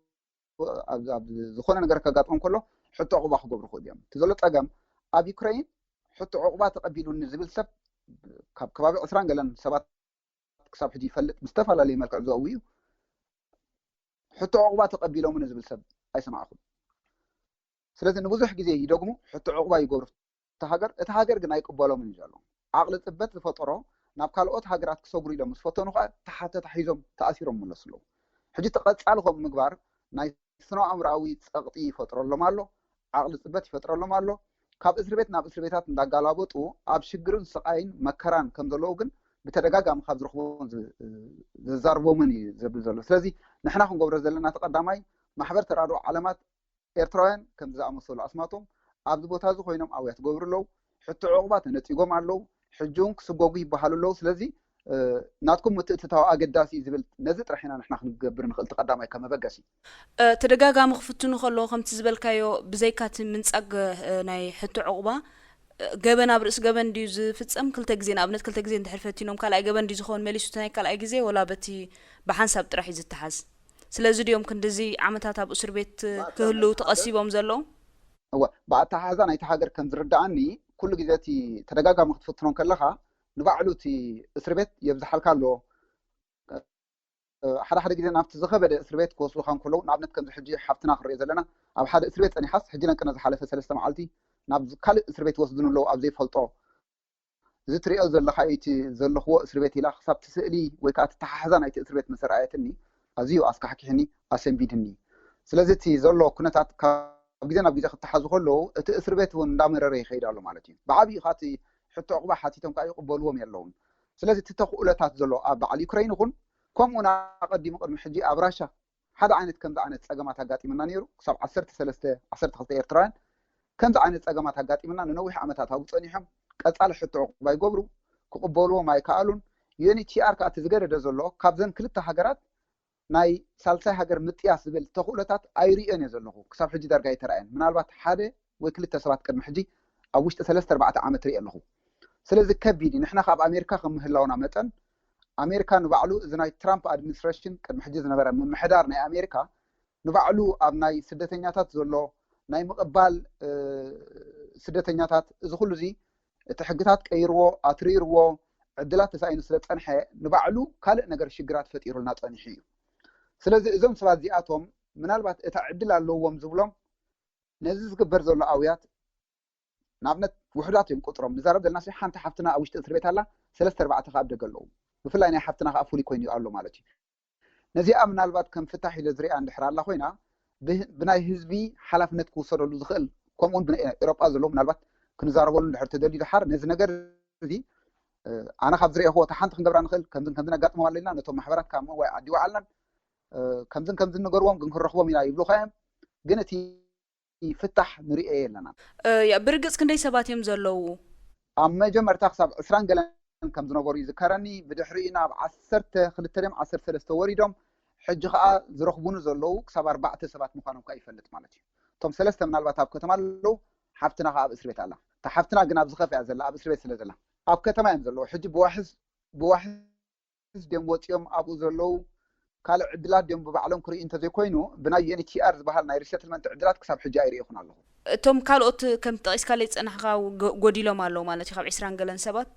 اب زخونه ነገር ከጋጥም كله حتى عقبه خبر خو ديام تزلو طقم اب يوكرين حتى عقبه تقبلوا نزبل سب كبابي 20 ገለን ሰባት ክሳብ ሕጂ ይፈልጥ مستفላለይ መልክዕ ዘውዩ حتى عقبه تقبلوا من نزبل سب አይሰማعኩም ስለዚህ ንብዙሕ ግዜ ይደግሙ حتى عقبه ይገብሩ ሃገር እቲ ሃገር ግን ኣይቅበሎም እዩ ዘሎ ዓቕሊ ፅበት ዝፈጠሮ ናብ ካልኦት ሃገራት ክሰጉሩ ኢሎም ምስ ፈተኑ ከዓ ተሓተታ ሒዞም ተኣሲሮም መለሱ ኣለዉ ሕጂ ተቐጻሊ ከምኡ ምግባር ናይ ስነ ኣእምሮኣዊ ፀቕጢ ይፈጥረሎም ኣሎ ዓቕሊ ፅበት ይፈጥረሎም ኣሎ ካብ እስር ቤት ናብ እስር ቤታት እንዳጋላበጡ ኣብ ሽግርን ስቃይን መከራን ከም ዘለዉ ግን ብተደጋጋሚ ካብ ዝረኽቦም ዝዛርቦምን እዩ ዘብል ዘሎ ስለዚ ንሕና ክንገብሮ ዘለና ተቐዳማይ ማሕበር ተራድኦ ዓለማት ኤርትራውያን ከም ዝኣመሰሉ ኣስማቶም ኣብዚ ቦታ እዚ ኮይኖም ኣውያት ገብሩ ኣለዉ ሕቶ ዕቑባ ተነፂጎም ኣለዉ ሕጂ እውን ክስገጉ ይበሃሉ ኣለዉ ስለዚ ናትኩም ምትእትታዊ ኣገዳሲ ዝብል ነዚ ጥራሕ ኢና ንሕና ክንገብር ንኽእል ተቐዳማይ ከም መበገሲ ተደጋጋሚ ክፍትኑ ከለዉ ከምቲ ዝበልካዮ ብዘይካቲ ምንጻግ ናይ ሕቶ ዕቑባ ገበን ኣብ ርእሲ ገበን ድዩ ዝፍፀም ክልተ ግዜ ንኣብነት ክልተ ግዜ እንድሕር ፈቲኖም ካልኣይ ገበን ድዩ ዝኸውን መሊሱ ናይ ካልኣይ ግዜ ወላ በቲ ብሓንሳብ ጥራሕ እዩ ዝተሓዝ ስለዚ ድዮም ክንዲዚ ዓመታት ኣብ እስር ቤት ክህልው ተቐሲቦም ዘለዉ እወ ብኣተሓሓዛ ናይቲ ሃገር ከም ዝርዳእኒ ኩሉ ግዜ እቲ ተደጋጋሚ ክትፍትኖም ከለኻ ንባዕሉ እቲ እስር ቤት የብዝሓልካ ኣሎ ሓደ ሓደ ግዜ ናብቲ ዝኸበደ እስር ቤት ክወስዱካ እንከለዉ ንኣብነት ከምዚ ሕጂ ሓፍትና ክንሪኦ ዘለና ኣብ ሓደ እስር ቤት ፀኒሓስ ሕጂ ነንቅነ ዝሓለፈ 3 መዓልቲ ናብ ካልእ እስር ቤት ይወስድን ኣለዉ ኣብ ዘይፈልጦ እዚ ትሪኦ ዘለካ እቲ ዘለኽዎ እስር ቤት ኢላ ክሳብ እቲ ስእሊ ወይ ከዓ እቲ ተሓሓዛ ናይቲ እስር ቤት መሰረኣየትኒ ኣዝዩ ኣስካሕኪሕኒ ኣሰንቢድኒ ስለዚ እቲ ዘሎ ኩነታት ካብ ግዜ ናብ ግዜ ክትሓዙ ከለዉ እቲ እስር ቤት እውን እንዳመረረ ይኸይድ ኣሎ ማለት እዩ ብዓብዪ ካ እቲ ሕቶ ዕቑባ ሓቲቶም ከዓ ይቕበልዎም የለውን ስለዚ እቲ ተኽእሎታት ዘሎ ኣብ በዓል ዩክሬን ይኹን ከምኡውን ኣቐዲሙ ቅድሚ ሕጂ ኣብ ራሻ ሓደ ዓይነት ከምዚ ዓይነት ፀገማት ኣጋጢምና ነይሩ ክሳብ 12 ኤርትራውያን ከምዚ ዓይነት ፀገማት ኣጋጢምና ንነዊሕ ዓመታት ኣብኡ ፀኒሖም ቀፃሊ ሕቶ ዕቑባ ይገብሩ ክቕበልዎም ኣይከኣሉን ዩኤንኤችሲኣር ከዓ እቲ ዝገደደ ዘሎ ካብዘን ክልተ ሃገራት ናይ ሳልሳይ ሃገር ምጥያስ ዝብል ተኽእሎታት ኣይርአን እየ ዘለኹ ክሳብ ሕጂ ዳርጋ ይተረኣየን ምናልባት ሓደ ወይ ክልተ ሰባት ቅድሚ ሕጂ ኣብ ውሽጢ 3-4 ዓመት ርኢ ኣለኹ ስለዚ ከቢድ ንሕና ካብ ኣሜሪካ ከም ምህላውና መጠን ኣሜሪካ ንባዕሉ እዚ ናይ ትራምፕ ኣድሚኒስትሬሽን ቅድሚ ሕጂ ዝነበረ ምምሕዳር ናይ ኣሜሪካ ንባዕሉ ኣብ ናይ ስደተኛታት ዘሎ ናይ ምቕባል ስደተኛታት እዚ ኩሉ እዚ እቲ ሕግታት ቀይርዎ ኣትሪርዎ ዕድላት ተሳኢኑ ስለ ፀንሐ ንባዕሉ ካልእ ነገር ሽግራት ፈጢሩልና ፀኒሑ እዩ ስለዚ እዞም ሰባት እዚኣቶም ምናልባት እታ ዕድል ኣለዎም ዝብሎም ነዚ ዝግበር ዘሎ ኣውያት ንኣብነት ውሕዳት እዮም ቁጥሮም ንዛረብ ዘለና ሓንቲ ሓፍትና ኣብ ውሽጢ እስር ቤት ኣላ 3-4 ከዓ ኣብ ደገ ኣለዉ ብፍላይ ናይ ሓፍትና ከዓ ፍሉይ ኮይኑ ኣሎ ማለት እዩ ነዚኣ ምናልባት ከም ፍታሕ ኢለ ዝሪኣ እንድሕር ኣላ ኮይና ብናይ ህዝቢ ሓላፍነት ክውሰደሉ ዝኽእል ከምኡውን ብናይ ኤሮጳ ዘሎ ምናልባት ክንዛረበሉ እንድሕር ተደልዩ ድሓር ነዚ ነገር እዚ ኣነ ካብ ዝሪአኽዎ እታ ሓንቲ ክንገብራ ንኽእል ከምዝን ኣጋጥሞም ኣለና ነቶም ማሕበራት ካብ ወይ ዓዲ ዋዕልናን ከምዝን ንገርዎም ግን ክንረኽቦም ኢና ይብሉ ኸዮም ግን እቲ ፍታሕ ንሪኦ የለና ብርግፅ ክንደይ ሰባት እዮም ዘለዉ ኣብ መጀመርታ ክሳብ 20 ገለን ከም ዝነበሩ እዩ ዝከረኒ ብድሕሪኡ ናብ 12-13 ወሪዶም ሕጂ ከዓ ዝረኽቡኑ ዘለዉ ክሳብ 4 ሰባት ምዃኖም ከዓ ይፈልጥ ማለት እዩ እቶም 3 ምናልባት ኣብ ከተማ ኣለዉ ሓፍትና ከዓ ኣብ እስር ቤት ኣላ እታ ሓፍትና ግን ኣብ ዝኸፍያ ዘላ ኣብ እስር ቤት ስለ ዘላ ኣብ ከተማ እዮም ዘለዉ ሕጂ ብዋሕዝ ድዮም ወፂኦም ኣብኡ ዘለዉ ካልእ ዕድላት ድዮም ብባዕሎም ክርእዩ እንተዘይኮይኑ ብናይ ዩኤንኤችሲኣር ዝበሃል ናይ ሪሰትልመንት ዕድላት ክሳብ ሕጂ ኣይርኢኹን ኣለኹ እቶም ካልኦት ከም ጠቂስካ ለይ ፀናሕካ ጎዲሎም ኣለዉ ማለት እዩ ካብ 20 ገለን ሰባት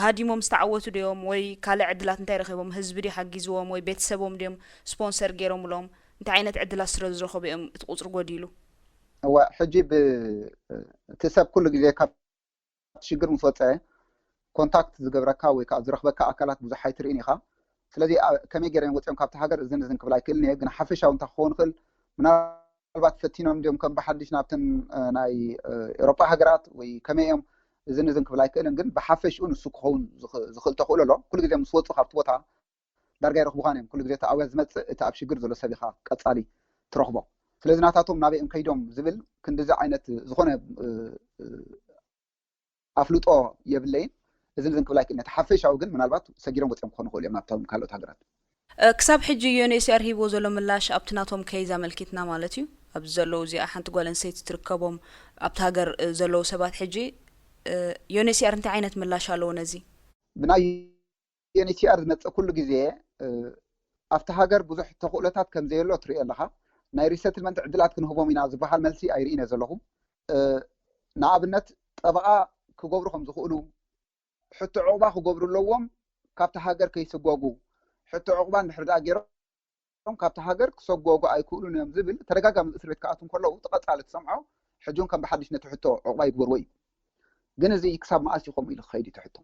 ሃዲሞም ዝተዓወቱ ድዮም ወይ ካልእ ዕድላት እንታይ ረኺቦም ህዝቢ ዲ ሓጊዝዎም ወይ ቤተሰቦም ድዮም ስፖንሰር ገይሮምሎም እንታይ ዓይነት ዕድላት ስለ ዝረኸቡ እዮም እቲ ቁፅሪ ጎዲሉ እወ ሕጂ እቲ ሰብ ኩሉ ግዜ ካብ ሽግር ምስ ወፅአ ኮንታክት ዝገብረካ ወይ ከዓ ዝረኽበካ ኣካላት ብዙሕ ኣይትርኢን ኢኻ ስለዚ ከመይ ገይረን ወፂኦም ካብቲ ሃገር እዝን ክብል ኣይክእልን እየ ግን ሓፈሻዊ እንታይ ክኸውን ይኽእል ምናልባት ፈቲኖም ድዮም ከም ብሓድሽ ናብተን ናይ ኤሮጳ ሃገራት ወይ ከመይ እዮም እዝን ክብል ኣይክእልን ግን ብሓፈሽኡ ንሱ ክኸውን ዝኽእል ተኽእሎ ኣሎ ኩሉ ግዜ ምስ ወፁ ካብቲ ቦታ ዳርጋ ይረኽቡኻን እዮም ኩሉ ግዜ እቲ ኣውያት ዝመፅእ እቲ ኣብ ሽግር ዘሎ ሰብ ኢኻ ቀፃሊ ትረኽቦ ስለዚ ናታቶም ናበይኦም ከይዶም ዝብል ክንዲዚ ዓይነት ዝኾነ ኣፍልጦ የብለይን እዝን ክብል ኣይክእልን እቲ ሓፈሻዊ ግን ምናልባት ሰጊሮም ወፂኦም ክኾኑ ይኽእሉ እዮም ናብቶም ካልኦት ሃገራት ክሳብ ሕጂ ዩኤንኤችሲኣር ሂብዎ ዘሎ ምላሽ ኣብቲ ናቶም ከይዛ መልኪትና ማለት እዩ ኣብዚ ዘለዉ እዚኣ ሓንቲ ጓል ኣንስተይቲ ትርከቦም ኣብቲ ሃገር ዘለዉ ሰባት ሕጂ ዩኤንኤችሲኣር እንታይ ዓይነት ምላሽ ኣለዎ ነዚ ብናይ ዩኤንኤችሲኣር ዝመፅእ ኩሉ ግዜ ኣብቲ ሃገር ብዙሕ ተኽእሎታት ከም ዘየሎ ትሪኦ ኣለኻ ናይ ሪሰትልመንት ዕድላት ክንህቦም ኢና ዝበሃል መልሲ ኣይርኢነ ዘለኹ ንኣብነት ጠበቓ ክገብሩ ከም ዝኽእሉ ሕቶ ዕቑባ ክገብሩ ኣለዎም ካብቲ ሃገር ከይስጓጉ ሕቶ ዕቑባ እንድሕር ዳ ገይሮም ካብቲ ሃገር ክሰጓጉ ኣይክእሉን እዮም ዝብል ተደጋጋሚ እስር ቤት ክኣትዉ ከለዉ ተቐፃሊ ትሰምዖ ሕጂ እውን ከም ብሓድሽ ነቲ ሕቶ ዕቑባ ይግበርዎ እዩ ግን እዚ ክሳብ መዓስ ይቆም ኢሉ ክኸይድ ትሕቶ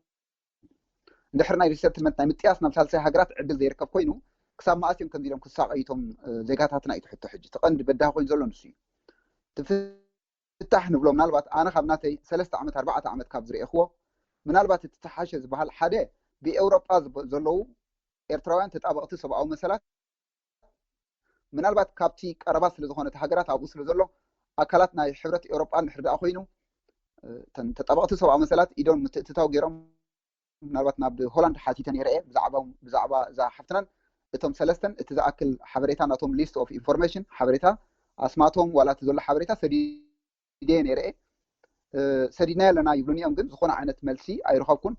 እንድሕር ናይ ሪሰትልመንት ናይ ምጥያስ ናብ ሳልሳይ ሃገራት ዕድል ዘይርከብ ኮይኑ ክሳብ መዓስ እዮም ከምዚ ኢሎም ክሳቀይቶም ዜጋታትና እዩ ትሕቶ ሕጂ ተቐንዲ በዳህ ኮይኑ ዘሎ ንሱ እዩ ትፍታሕ ንብሎ ምናልባት ኣነ ካብ ናተይ 3 ዓመት 4 ዓመት ካብ ዝረአኽዎ ምናልባት እቲ ተሓሸ ዝበሃል ሓደ ብኤውሮጳ ዘለዉ ኤርትራውያን ተጣበቕቲ ሰብኣዊ መሰላት ምናልባት ካብቲ ቀረባ ስለ ዝኾነ እቲ ሃገራት ኣብኡ ስለ ዘሎ ኣካላት ናይ ሕብረት ኤውሮጳ ንድሕር ደኣ ኮይኑ ተጣበቕቲ ሰብኣዊ መሰላት ኢዶም ምትእትታው ገይሮም ምናልባት ናብ ሆላንድ ሓቲተ ነይረአ ብዛዕባ እዛ ሓፍትናን እቶም ሰለስተን እቲ ዝኣክል ሓበሬታ ናቶም ሊስት ኦፍ ኢንፎርሜሽን ሓበሬታ ኣስማቶም ዋላ እቲ ዘሎ ሓበሬታ ሰዲደ ነይረአ ሰዲድና ኣለና ይብሉን እዮም ግን ዝኾነ ዓይነት መልሲ ኣይረኸብኩን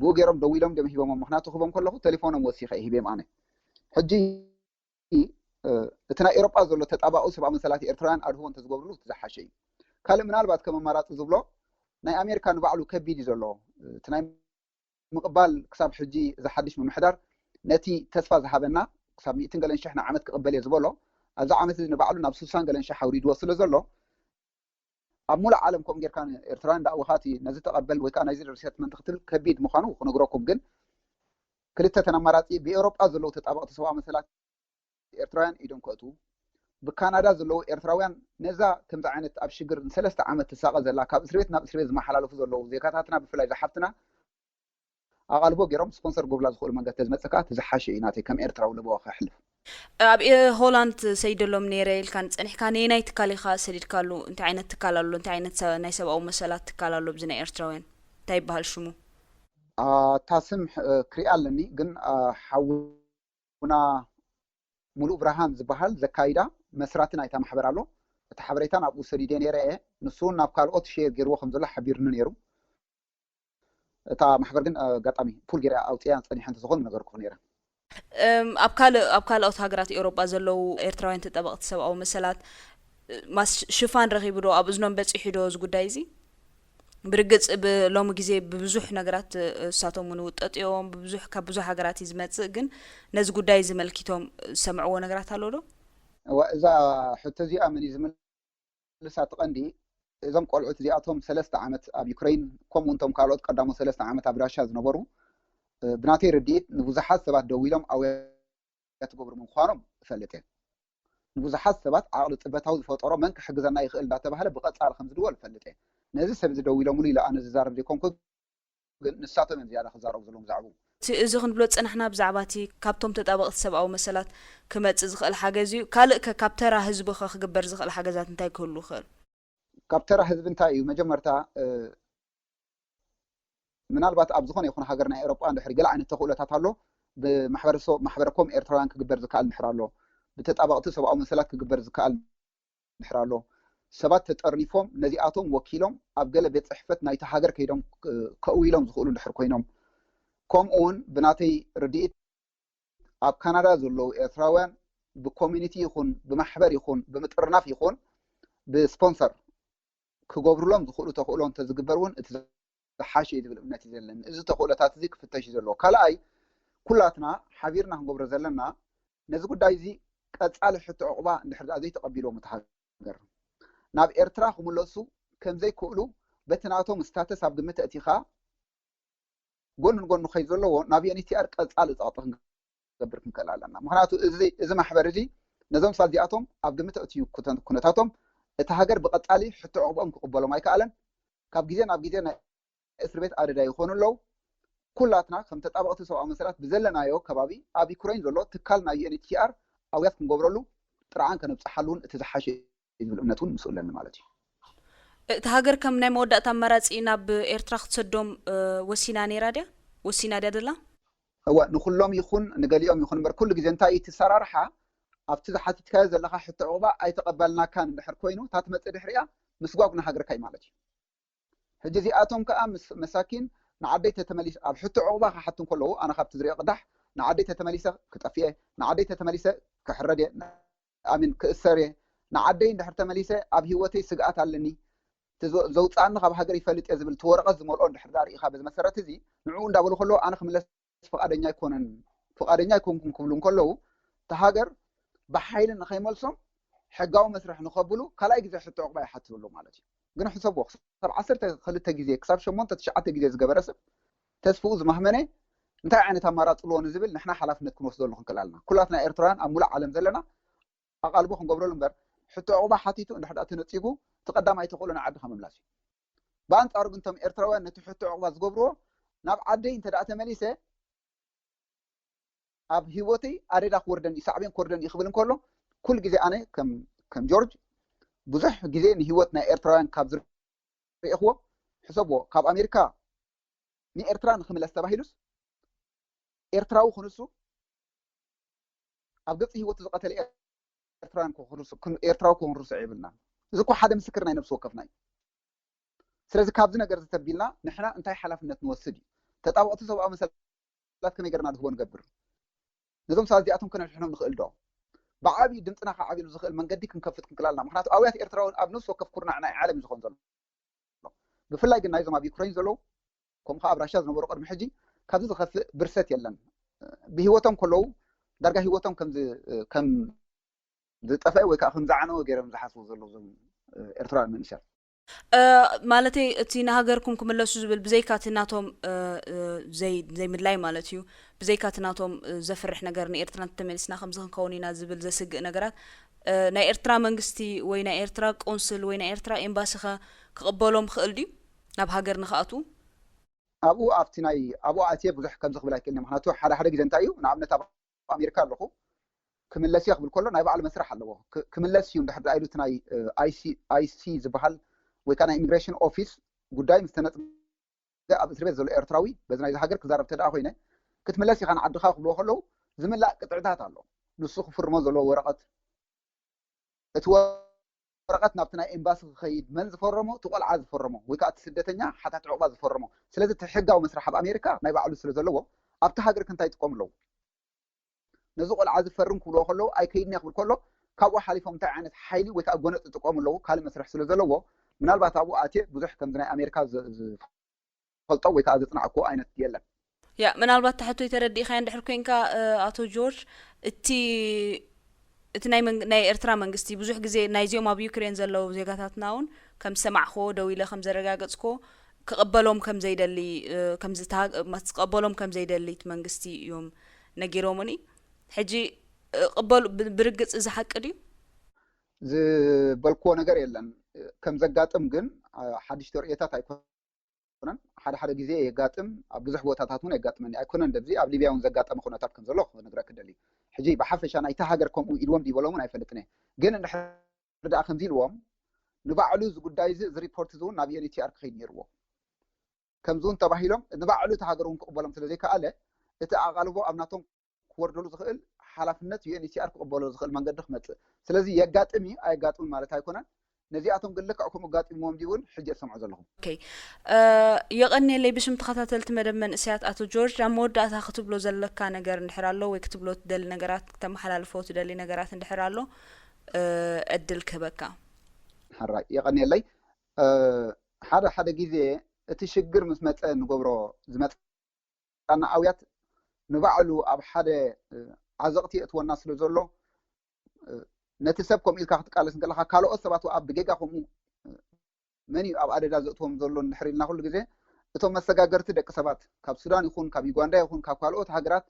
ብኡ ገይሮም ደው ኢሎም ደም ሂቦሞም ምክንያቱ ክቦም ከለኹ ቴሌፎኖም ወሲኸ ሂቤም ኣነ ሕጂ እቲ ናይ ኤውሮጳ ዘሎ ተጣባቑ ሰብኣዊ መሰላት ኤርትራውያን ኣድህቦ እንተዝገብርሉ ትዝሓሸ እዩ ካልእ ምናልባት ከም ኣማራፂ ዝብሎ ናይ ኣሜሪካ ንባዕሉ ከቢድ እዩ ዘሎ እቲ ናይ ምቕባል ክሳብ ሕጂ ዝሓድሽ ምምሕዳር ነቲ ተስፋ ዝሃበና ክሳብ 100 ገለን ሽሕ ዓመት ክቕበል እየ ዝበሎ ኣብዚ ዓመት እዚ ንባዕሉ ናብ 60 ገለን ሽሕ ኣውሪድዎ ስለ ዘሎ ኣብ ሙሉእ ዓለም ከምኡ ጌርካ ኤርትራውያን ዳእውኻቲ ነዚ ተቐበል ወይ ከዓ ናይዚ ሪሴትልመንት ክትብል ከቢድ ምዃኑ ክነግረኩም ግን ክልተ ተናማራፂ ብኤውሮጳ ዘለዉ ተጣበቕቲ ሰብኣዊ መሰላት ኤርትራውያን ኢዶም ክእትዉ ብካናዳ ዘለዉ ኤርትራውያን ነዛ ከምዚ ዓይነት ኣብ ሽግር ንሰለስተ ዓመት ትሳቐ ዘላ ካብ እስር ቤት ናብ እስር ቤት ዝመሓላለፉ ዘለዉ ዜጋታትና ብፍላይ ዝሓፍትና ኣቓልቦ ገይሮም ስፖንሰር ጎብላ ዝኽእሉ መንገዲ ተዝመፅካ ትዝሓሸ እዩ ናተይ ከም ኤርትራዊ ልበዋ ክሕልፍ ኣብ ሆላንድ ሰይደሎም ነይረ ኢልካን ፀኒሕካ ነናይ ትካል ኢኻ ሰዲድካሉ እንታይ ዓይነት ትካል ኣሎ እንታይ ዓይነት ናይ ሰብኣዊ መሰላት ትካል ኣሎ ብዚ ናይ ኤርትራውያን እንታይ ይበሃል ሽሙ ታስም ክሪኣ ኣለኒ ግን ሓውና ሙሉእ ብርሃን ዝበሃል ዘካይዳ መስራቲ ናይታ ማሕበር ኣሎ እቲ ሓበሬታ ናብኡ ሰዲደ ነይረ እየ ንሱ ናብ ካልኦት ሼር ገይርዎ ከም ዘሎ ሓቢርኒ ነይሩ እታ ማሕበር ግን ጋጣሚ ፑል ገይራ ኣውፅያ ፀኒሐን ዝኾን ነገርኩ ነይረ ኣብ ካልኦት ሃገራት ኤውሮጳ ዘለዉ ኤርትራውያን ተጣበቕቲ ሰብኣዊ መሰላት ሽፋን ረኺቡ ዶ ኣብ እዝኖም በፂሑ ዶ እዚ ጉዳይ እዚ ብርግፅ ብሎሚ ግዜ ብብዙሕ ነገራት እሳቶም እውን ውጠጥዮም ካብ ብዙሕ ሃገራት እዩ ዝመፅእ ግን ነዚ ጉዳይ ዝመልኪቶም ዝሰምዕዎ ነገራት ኣሎ ዶ እዛ ሕቶ እዚኣ መን እዩ ዝምልሳ ትቐንዲ እዞም ቆልዑት እዚኣቶም 3 ዓመት ኣብ ዩክሬን ከምኡ እንቶም ካልኦት ቀዳሞ 3 ዓመት ኣብ ራሽያ ዝነበሩ ብናተይ ርድኢት ንብዙሓት ሰባት ደው ኢሎም ኣውያ ትገብሩ ምዃኖም እፈልጥ እየ ንብዙሓት ሰባት ዓቕሊ ጥበታዊ ዝፈጠሮ መን ክሕግዘና ይኽእል እንዳተባሃለ ብቐፃሊ ከም ዝድወል እፈልጥ እየ ነዚ ሰብ ዝደው ኢሎምሉ ኢሉ ኣነ ዝዛረብ ዘይኮንኩ ግን ንሳቶም እዮም ዝያዳ ክዛረቡ ዘለዎም ዛዕቡ እዚ ክንብሎ ፀናሕና ብዛዕባ እቲ ካብቶም ተጣበቕቲ ሰብኣዊ መሰላት ክመፅእ ዝኽእል ሓገዝ እዩ ካልእ ካብ ተራ ህዝቢ ክግበር ዝኽእል ሓገዛት እንታይ ክህሉ ይኽእል ካብ ተራ ህዝቢ እንታይ እዩ መጀመርታ ምናልባት ኣብ ዝኾነ ይኹን ሃገር ናይ ኤውሮጳ እንድሕር ገለ ዓይነት ተኽእሎታት ኣሎ ብማሕበረኮም ኤርትራውያን ክግበር ዝከኣል ንድሕር ኣሎ ብተጣበቕቲ ሰብኣዊ መሰላት ክግበር ዝከኣል ንድሕር ኣሎ ሰባት ተጠርኒፎም ነዚኣቶም ወኪሎም ኣብ ገለ ቤት ፅሕፈት ናይቲ ሃገር ከይዶም ከእዊሎም ዝኽእሉ እንድሕር ኮይኖም ከምኡ እውን ብናተይ ርድኢት ኣብ ካናዳ ዘለዉ ኤርትራውያን ብኮሚኒቲ ይኹን ብማሕበር ይኹን ብምጥርናፍ ይኹን ብስፖንሰር ክገብርሎም ዝኽእሉ ተኽእሎ እንተዝግበር እውን እቲ ዝሓሸ እዩ ዝብል እምነት እዩ ዘለኒ እዚ ተኽእሎታት እዚ ክፍተሽ እዩ ዘለዎ ካልኣይ ኩላትና ሓቢርና ክንገብሮ ዘለና ነዚ ጉዳይ እዚ ቀፃሊ ሕቶ ዕቑባ እንድሕር ዳኣ ዘይተቐቢልዎም እቲ ሃገር ናብ ኤርትራ ክምለሱ ከምዘይክእሉ በቲ ናቶም ስታተስ ኣብ ግምት እቲኻ ጎኑ ንጎኑ ከይድ ዘለዎ ናብ ዩኤንኤችሲአር ቀፃሊ ፀቕጢ ክንገብር ክንክእል ኣለና ምክንያቱ እዚ ማሕበር እዚ ነዞም ሰባት እዚኣቶም ኣብ ግምት እትዩ ኩነታቶም እቲ ሃገር ብቐፃሊ ሕቶ ዕቑቦም ክቕበሎም ኣይከኣለን ካብ ግዜ ናብ ግዜ ናይ እስር ቤት ኣደዳ ይኾኑ ኣለዉ ኩላትና ከም ተጣበቕቲ ሰብኣዊ መሰላት ብዘለናዮ ከባቢ ኣብ ዩክሬን ዘሎ ትካል ናይ ዩኤንኤችሲአር ኣውያት ክንገብረሉ ጥርዓን ከነብፅሓሉ እውን እቲ ዝሓሸ ዝብል እምነት እውን ምስ ኣለኒ ማለት እዩ እቲ ሃገር ከም ናይ መወዳእታ ኣማራፂ ናብ ኤርትራ ክትሰዶም ወሲና ነይራ ድያ ወሲና ድያ ዘላ እወ ንኩሎም ይኹን ንገሊኦም ይኹን እምበር ኩሉ ግዜ እንታይ እቲ ሰራርሓ ኣብቲ ዝሓቲትካዮ ዘለካ ሕቶ ዕቑባ ኣይተቐበልናካን እንድሕር ኮይኑ እታ ትመፅእ ድሕሪኣ ምስጓጉና ሃገርካ እዩ ማለት እዩ ሕጂ እዚኣቶም ከዓ መሳኪን ንዓደይ ተተመሊሰ ኣብ ሕቶ ዕቑባ ክሓቱን ከለዉ ኣነ ካብቲ ዝሪኦ ቅዳሕ ንዓደይ ተተመሊሰ ክጠፍየ ንዓደይ ተተመሊሰ ክሕረድ ኣሚን ክእሰር እየ ንዓደይ እንድሕር ተመሊሰ ኣብ ሂወተይ ስግኣት ኣለኒ ዘውፃእኒ ካብ ሃገር ይፈልጥ እየ ዝብል ትወረቐት ዝመልኦ እንድሕር ዳርኢኻ በዚ መሰረት እዚ ንዕኡ እንዳበሉ ከለዉ ኣነ ክምለስ ፈቃደኛ ኣይኮንኩን ክብሉ ከለዉ እቲ ሃገር ብሓይሊ ንኸይመልሶም ሕጋዊ መስርሕ ንኸብሉ ካልኣይ ግዜ ሕቶ ዕቑባ ይሓትብሉ ማለት እዩ ግን ሕሰብዎ كسب 12 جزء كسب 8 9 جزء زغبرسب تسفوز مهمنه እንታይ ዓይነት ኣማራጭ ጥልዎ ንዝብል ንሕና ሓላፍነት ክንወስደሉ ክንከላልና ኩላትና ኤርትራውያን ኣብ ሙሉእ ዓለም ዘለና ኣቓልቦ ክንገብረሉ እምበር ሕቶ ዕቑባ ሓቲቱ እንድሕር ዳኣ ተነፂጉ ተቐዳማይ ተኽእሉን ዓድኻ ምምላስ እዩ በኣንጻሩ ግን እቶም ኤርትራውያን ነቲ ሕቶ ዕቑባ ዝገብርዎ ናብ ዓደይ እንተ ዳኣ ተመሊሰ ኣብ ሂወተይ ኣደዳ ክወርደኒ ሳዕቤን ክወርደኒ ይኽብል እንከሎ ኩል ግዜ ኣነ ከም ጆርጅ ብዙሕ ግዜ ንሂወት ናይ ኤርትራውያን ካብ ዝርኢኽዎ ሕሰብዎ ካብ ኣሜሪካ ንኤርትራ ንኽምለስ ተባሂሉስ ኤርትራዊ ክንሱ ኣብ ገጽ ሂወቱ ዝቐተለ ኤርትራውያን ኤርትራዊ ክንርሱ ይብልና እዚ እኮ ሓደ ምስክር ናይ ነፍሲ ወከፍና እዩ ስለዚ ካብዚ ነገር ዝተቢልና ንሕና እንታይ ሓላፍነት ንወስድ እዩ ተጣበቕቲ ሰብኣዊ መሰላት ከመይ ገርና ዝህቦ ንገብር ነዞም ሰባት እዚኣቶም ከነሕሕኖም ንኽእል ዶ ብዓብዪ ድምፅና ከዓቢሉ ዝኽእል መንገዲ ክንከፍት ክንክላልና ምክንያቱ ኣብያት ኤርትራውን ኣብ ነፍሲ ወከፍ ኩርናዕ ናይ ዓለም ዝኾን ዘሎ ብፍላይ ግን ናይዞም ኣብ ዩክሬን ዘለዉ ከምኡ ከዓ ኣብ ራሽያ ዝነበሩ ቅድሚ ሕጂ ካብዚ ዝኸፍእ ብርሰት የለን ብሂወቶም ከለዉ ዳርጋ ሂወቶም ከም ዝጠፍአ ወይ ከዓ ከም ዝዓነወ ገይሮም ዝሓስቡ ዘለዉ ዞም ኤርትራውያን መንእሰያት ማለተይ እቲ ንሃገርኩም ክምለሱ ዝብል ብዘይካ እቲ ናቶም ዘይምድላይ ማለት እዩ ብዘይካ እቲ ናቶም ዘፍርሕ ነገር ንኤርትራ ተመሊስና ከምዚ ክንከውን ኢና ዝብል ዘስግእ ነገራት ናይ ኤርትራ መንግስቲ ወይ ናይ ኤርትራ ቆንስል ወይ ናይ ኤርትራ ኤምባሲ ክቕበሎም ክእል ድዩ ናብ ሃገር ንኽኣትዉ ኣብኡ ኣብቲ ናይ ኣብኡ ኣትየ ብዙሕ ከምዚ ክብል ኣይክእልኒ ምክንያቱ ሓደ ግዜ እንታይ እዩ ንኣብነት ኣብ ኣሜሪካ ኣለኹ ክምለስ እየ ክብል ከሎ ናይ ባዕሉ መስራሕ ኣለዎ ክምለስ እዩ እንድሕር ኢሉ እቲ ናይ ኣይሲ ዝበሃል ወይ ከዓ ናይ ኢሚግሬሽን ኦፊስ ጉዳይ ምስ ተነፅገ ኣብ እስር ቤት ዘሎ ኤርትራዊ በዚ ናይዚ ሃገር ክዛረብ ተደኣ ኮይነ ክትምለስ ኢኻ ንዓድኻ ክብልዎ ከለዉ ዝምላእ ቅጥዕታት ኣሎ ንሱ ክፍርሞ ዘለዎ ወረቐት እቲ ወረቐት ናብቲ ናይ ኤምባሲ ክኸይድ መን ዝፈረሞ እቲ ቆልዓ ዝፈረሞ ወይ ከዓ እቲ ስደተኛ ሓታት ዕቑባ ዝፈረሞ ስለዚ እቲ ሕጋዊ መስራሕ ኣብ ኣሜሪካ ናይ ባዕሉ ስለ ዘለዎ ኣብቲ ሃገር ክንታይ ይጥቀሙ ኣለዉ ነዚ ቆልዓ ዝፈርም ክብልዎ ከለዉ ኣይከይድኒ ክብል ከሎ ካብኡ ሓሊፎም እንታይ ዓይነት ሓይሊ ወይ ከዓ ጎነፅ ዝጥቀሙ ኣለዉ ካልእ መስርሕ ስለ ዘለዎ ምናልባት ኣብኡ ኣትየ ብዙሕ ከምዚ ናይ ኣሜሪካ ዝፈልጦ ወይ ከዓ ዝፅናዕኮ ዓይነት የለን ያ ምናልባት ታሕቶ የተረዲእኻ እንድሕር ኮንካ ኣቶ ጆርጅ እቲ ናይ ኤርትራ መንግስቲ ብዙሕ ግዜ ናይዚኦም ኣብ ዩክሬን ዘለዉ ዜጋታትና እውን ከም ሰማዕኮ ደው ኢለ ከም ዘረጋገፅኮ ክቕበሎም ከም ዘይደሊ ክቕበሎም ከም ዘይደሊ እቲ መንግስቲ እዮም ነጊሮሙኒ ሕጂ ቅበሉ ብርግፅ እዚ ሓቂ ድዩ ዝበልክዎ ነገር የለን ከም ዘጋጥም ግን ሓድሽቲ ርእየታት ኣይኮነን ሓደ ግዜ የጋጥም ኣብ ብዙሕ ቦታታት እውን የጋጥመኒ ኣይኮነን እንደዚ ኣብ ሊብያ እውን ዘጋጠመ ኩነታት ከም ዘሎ ክነግረክ ደሊ ሕጂ ብሓፈሻ ናይቲ ሃገር ከምኡ ኢልዎም ዲበሎምን ኣይፈልጥን እየ ግን እንድሕር ደኣ ከምዚ ኢልዎም ንባዕሉ እዚ ጉዳይ እዚ ሪፖርት እዚ እውን ናብ ዩኤንኤችሲአር ክኸይድ ነይርዎ ከምዚ እውን ተባሂሎም ንባዕሉ እቲ ሃገር እውን ክቕበሎም ስለዘይከኣለ እቲ ኣቓልቦ ኣብ ናቶም ክወርደሉ ዝኽእል ሓላፍነት ዩኤንኤችሲአር ክቕበሎ ዝኽእል መንገዲ ክመፅእ ስለዚ የጋጥም እዩ ኣየጋጥምን ማለት ኣይኮነን ነዚኣቶም ግን ልክዕ ከምኡ ጋጢሞም ድዩን ሕጂ ሰምዑ ዘለኹም የቐኒየለይ ብሽም ተኸታተልቲ መደብ መንእስያት ኣቶ ጆርጅ ኣብ መወዳእታ ክትብሎ ዘለካ ነገር እንድሕር ኣሎ ወይ ክትብሎ ትደሊ ነገራት ክተመሓላልፎ ትደሊ ነገራት እንድሕር ኣሎ ዕድል ክህበካ ሓራይ የቐኒየለይ ሓደ ግዜ እቲ ሽግር ምስ መፀ ንገብሮ ዝመፀና ኣውያት ንባዕሉ ኣብ ሓደ ዓዘቕቲ እትወና ስለ ዘሎ ነቲ ሰብ ከምኡ ኢልካ ክትቃለስ እንከለካ ካልኦት ሰባት ኣብ ብጌጋ ከምኡ መን እዩ ኣብ ኣደዳ ዘእትዎም ዘሎ እንድሕር ኢልና ኩሉ ግዜ እቶም መሰጋገርቲ ደቂ ሰባት ካብ ሱዳን ይኹን ካብ ዩጋንዳ ይኹን ካብ ካልኦት ሃገራት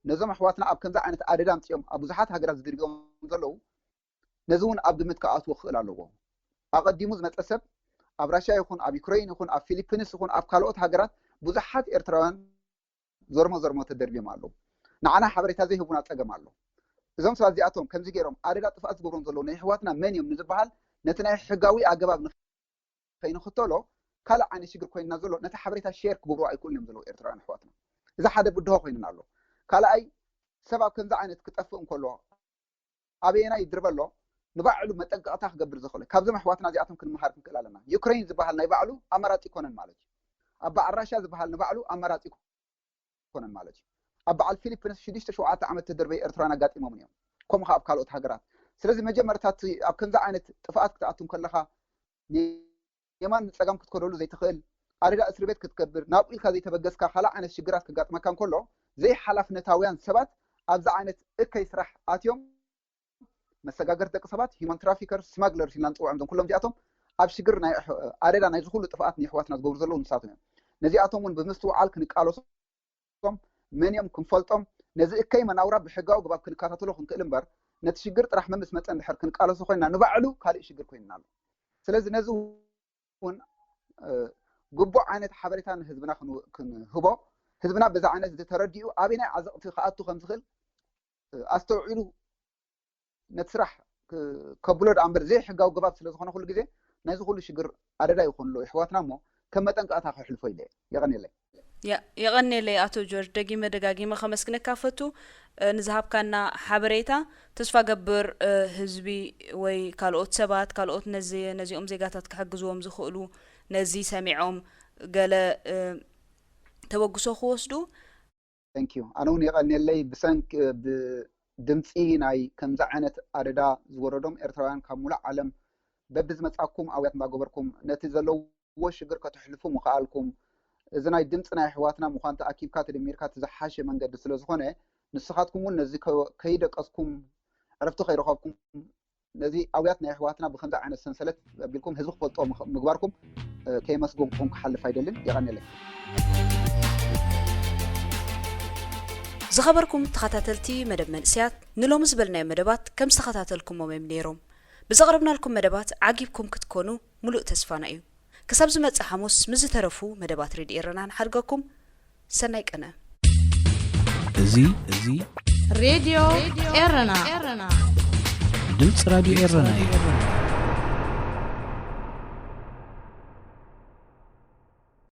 ነዞም ኣሕዋትና ኣብ ከምዚ ዓይነት ኣደዳ ምፅኦም ኣብ ብዙሓት ሃገራት ዝድርግኦም ዘለዉ ነዚ እውን ኣብ ግምት ክኣትዎ ክኽእል ኣለዎ ኣቐዲሙ ዝመፀ ሰብ ኣብ ራሽያ ይኹን ኣብ ዩክሬን ይኹን ኣብ ፊሊፒንስ ይኹን ኣብ ካልኦት ሃገራት ብዙሓት ኤርትራውያን ዘርሞ ተደርብዮም ኣለዉ ንዓና ሓበሬታ ዘይህቡና ፀገም ኣሎ እዞም ሰባት እዚኣቶም ከምዚ ገይሮም ኣደዳ ጥፍኣት ዝገብሮም ዘለዉ ናይ ኣሕዋትና መን እዮም ንዝበሃል ነቲ ናይ ሕጋዊ ኣገባብ ንኸይንኽተሎ ካልእ ዓይነት ሽግር ኮይንና ዘሎ ነቲ ሓበሬታ ሼር ክገብሩ ኣይክእሉን እዮም ዘለዉ ኤርትራውያን ኣሕዋትና እዚ ሓደ ብድሆ ኮይኑና ኣሎ ካልኣይ ሰብ ኣብ ከምዚ ዓይነት ክጠፍእ እንከሎ ኣበየና ይድርበሎ ንባዕሉ መጠንቀቕታ ክገብር ዝኽእል ካብዞም ኣሕዋትና እዚኣቶም ክንመሃር ክንክእል ኣለና ዩክሬን ዝበሃል ናይ ባዕሉ ኣማራፂ ይኮነን ማለት እዩ ኣብ በዓል ራሽያ ዝበሃል ንባዕሉ ኣማራፂ ይኮነን ማለት እዩ ኣብ በዓል ፊሊፒንስ 6-7 ዓመት ተደርበይ ኤርትራውያን ኣጋጢሞም እዮም ከምኡ ኣብ ካልኦት ሃገራት ስለዚ መጀመርታት ኣብ ከምዚ ዓይነት ጥፍኣት ክትኣቱም ከለካ የማን ፀጋም ክትከደሉ ዘይትኽእል ኣደዳ እስር ቤት ክትከብር ናብ ኢልካ ዘይተበገስካ ካልእ ዓይነት ሽግራት ክጋጥመካ እንከሎ ዘይ ሓላፍነታውያን ሰባት ኣብዚ ዓይነት እከይ ስራሕ ኣትዮም መሰጋገርቲ ደቂ ሰባት ሂማን ትራፊከርስ ስማግለርስ ኢልና ንፅውዖም ዞም ኩሎም እዚኣቶም ኣብ ሽግር ናይ ኣሬዳ ናይ ዝኩሉ ጥፍኣት ንሕዋትና ዝገብሩ ዘለዉ ንሳቶም እዮም ነዚኣቶም እውን ብምስትውዓል ክንቃለሶም መንዮም ክንፈልጦም ነዚ እከይ መናውራ ብሕጋዊ ግባብ ክንከታተሎ ክንክእል እምበር ነቲ ሽግር ጥራሕ መምስ መፀን ድሕር ክንቃለሶ ኮይና ንባዕሉ ካልእ ሽግር ኮይንና ኣሎ ስለዚ ነዚ እውን ግቡእ ዓይነት ሓበሬታ ንህዝብና ክንህቦ ህዝብና በዛ ዓይነት ዝተረዲኡ ኣበናይ ዓዘቕቲ ክኣቱ ከም ዝኽእል ኣስተውዒሉ ነቲ ስራሕ ከብሎ ዳ እምበር ዘይሕጋዊ ግባብ ስለ ዝኾነ ኩሉ ግዜ ናይዚ ኩሉ ሽግር ኣደዳ ይኹን ኣሎ ኣሕዋትና እሞ ከም መጠንቀቕታ ክሕልፎ ኢለ የቐኒለይ ኣቶ ጆርጅ ደጋጊመ ከመስግነካ ፈቱ ንዝሃብካና ሓበሬታ ተስፋ ገብር ህዝቢ ወይ ካልኦት ሰባት ካልኦት ነዚኦም ዜጋታት ክሕግዝዎም ዝኽእሉ ነዚ ሰሚዖም ገለ ተበግሶ ክወስዱ ቴንክዩ ኣነ እውን የቐኒለይ ብሰንኪ ብድምፂ ናይ ከምዚ ዓይነት ኣደዳ ዝወረዶም ኤርትራውያን ካብ ሙሉእ ዓለም በብዝመፃኩም ኣውያት እንዳገበርኩም ነቲ ዘለዎ ሽግር ከተሕልፉ ምኽኣልኩም እዚ ናይ ድምፂ ናይ ኣሕዋትና ምዃን ተኣኪብካ ተደሚርካ ትዝሓሸ መንገዲ ስለ ዝኾነ ንስኻትኩም እውን ነዚ ከይደቀስኩም ዕረፍቲ ከይረኸብኩም ነዚ ኣውያት ናይ ኣሕዋትና ብከምዚ ዓይነት ሰንሰለት ኣቢልኩም ህዝቢ ክፈልጦ ምግባርኩም ከይመስጎምኩም ክሓልፍ ኣይደልን የቐኒለይ ዝኸበርኩም ተኸታተልቲ መደብ መንእስያት ንሎሚ ዝበልናዮ መደባት ከም ዝተኸታተልኩሞም እዮም ነይሮም ብዘቕረብናልኩም መደባት ዓጊብኩም ክትኮኑ ሙሉእ ተስፋና እዩ ክሳብ ዝመጽእ ሐሙስ ምዝተረፉ መደባት ሬድዮ ኤረና ንሓድገኩም ሰናይ ቀነ እዚ ሬድዮ ኤረና ድምፅ ራድዮ ኤረና እዩ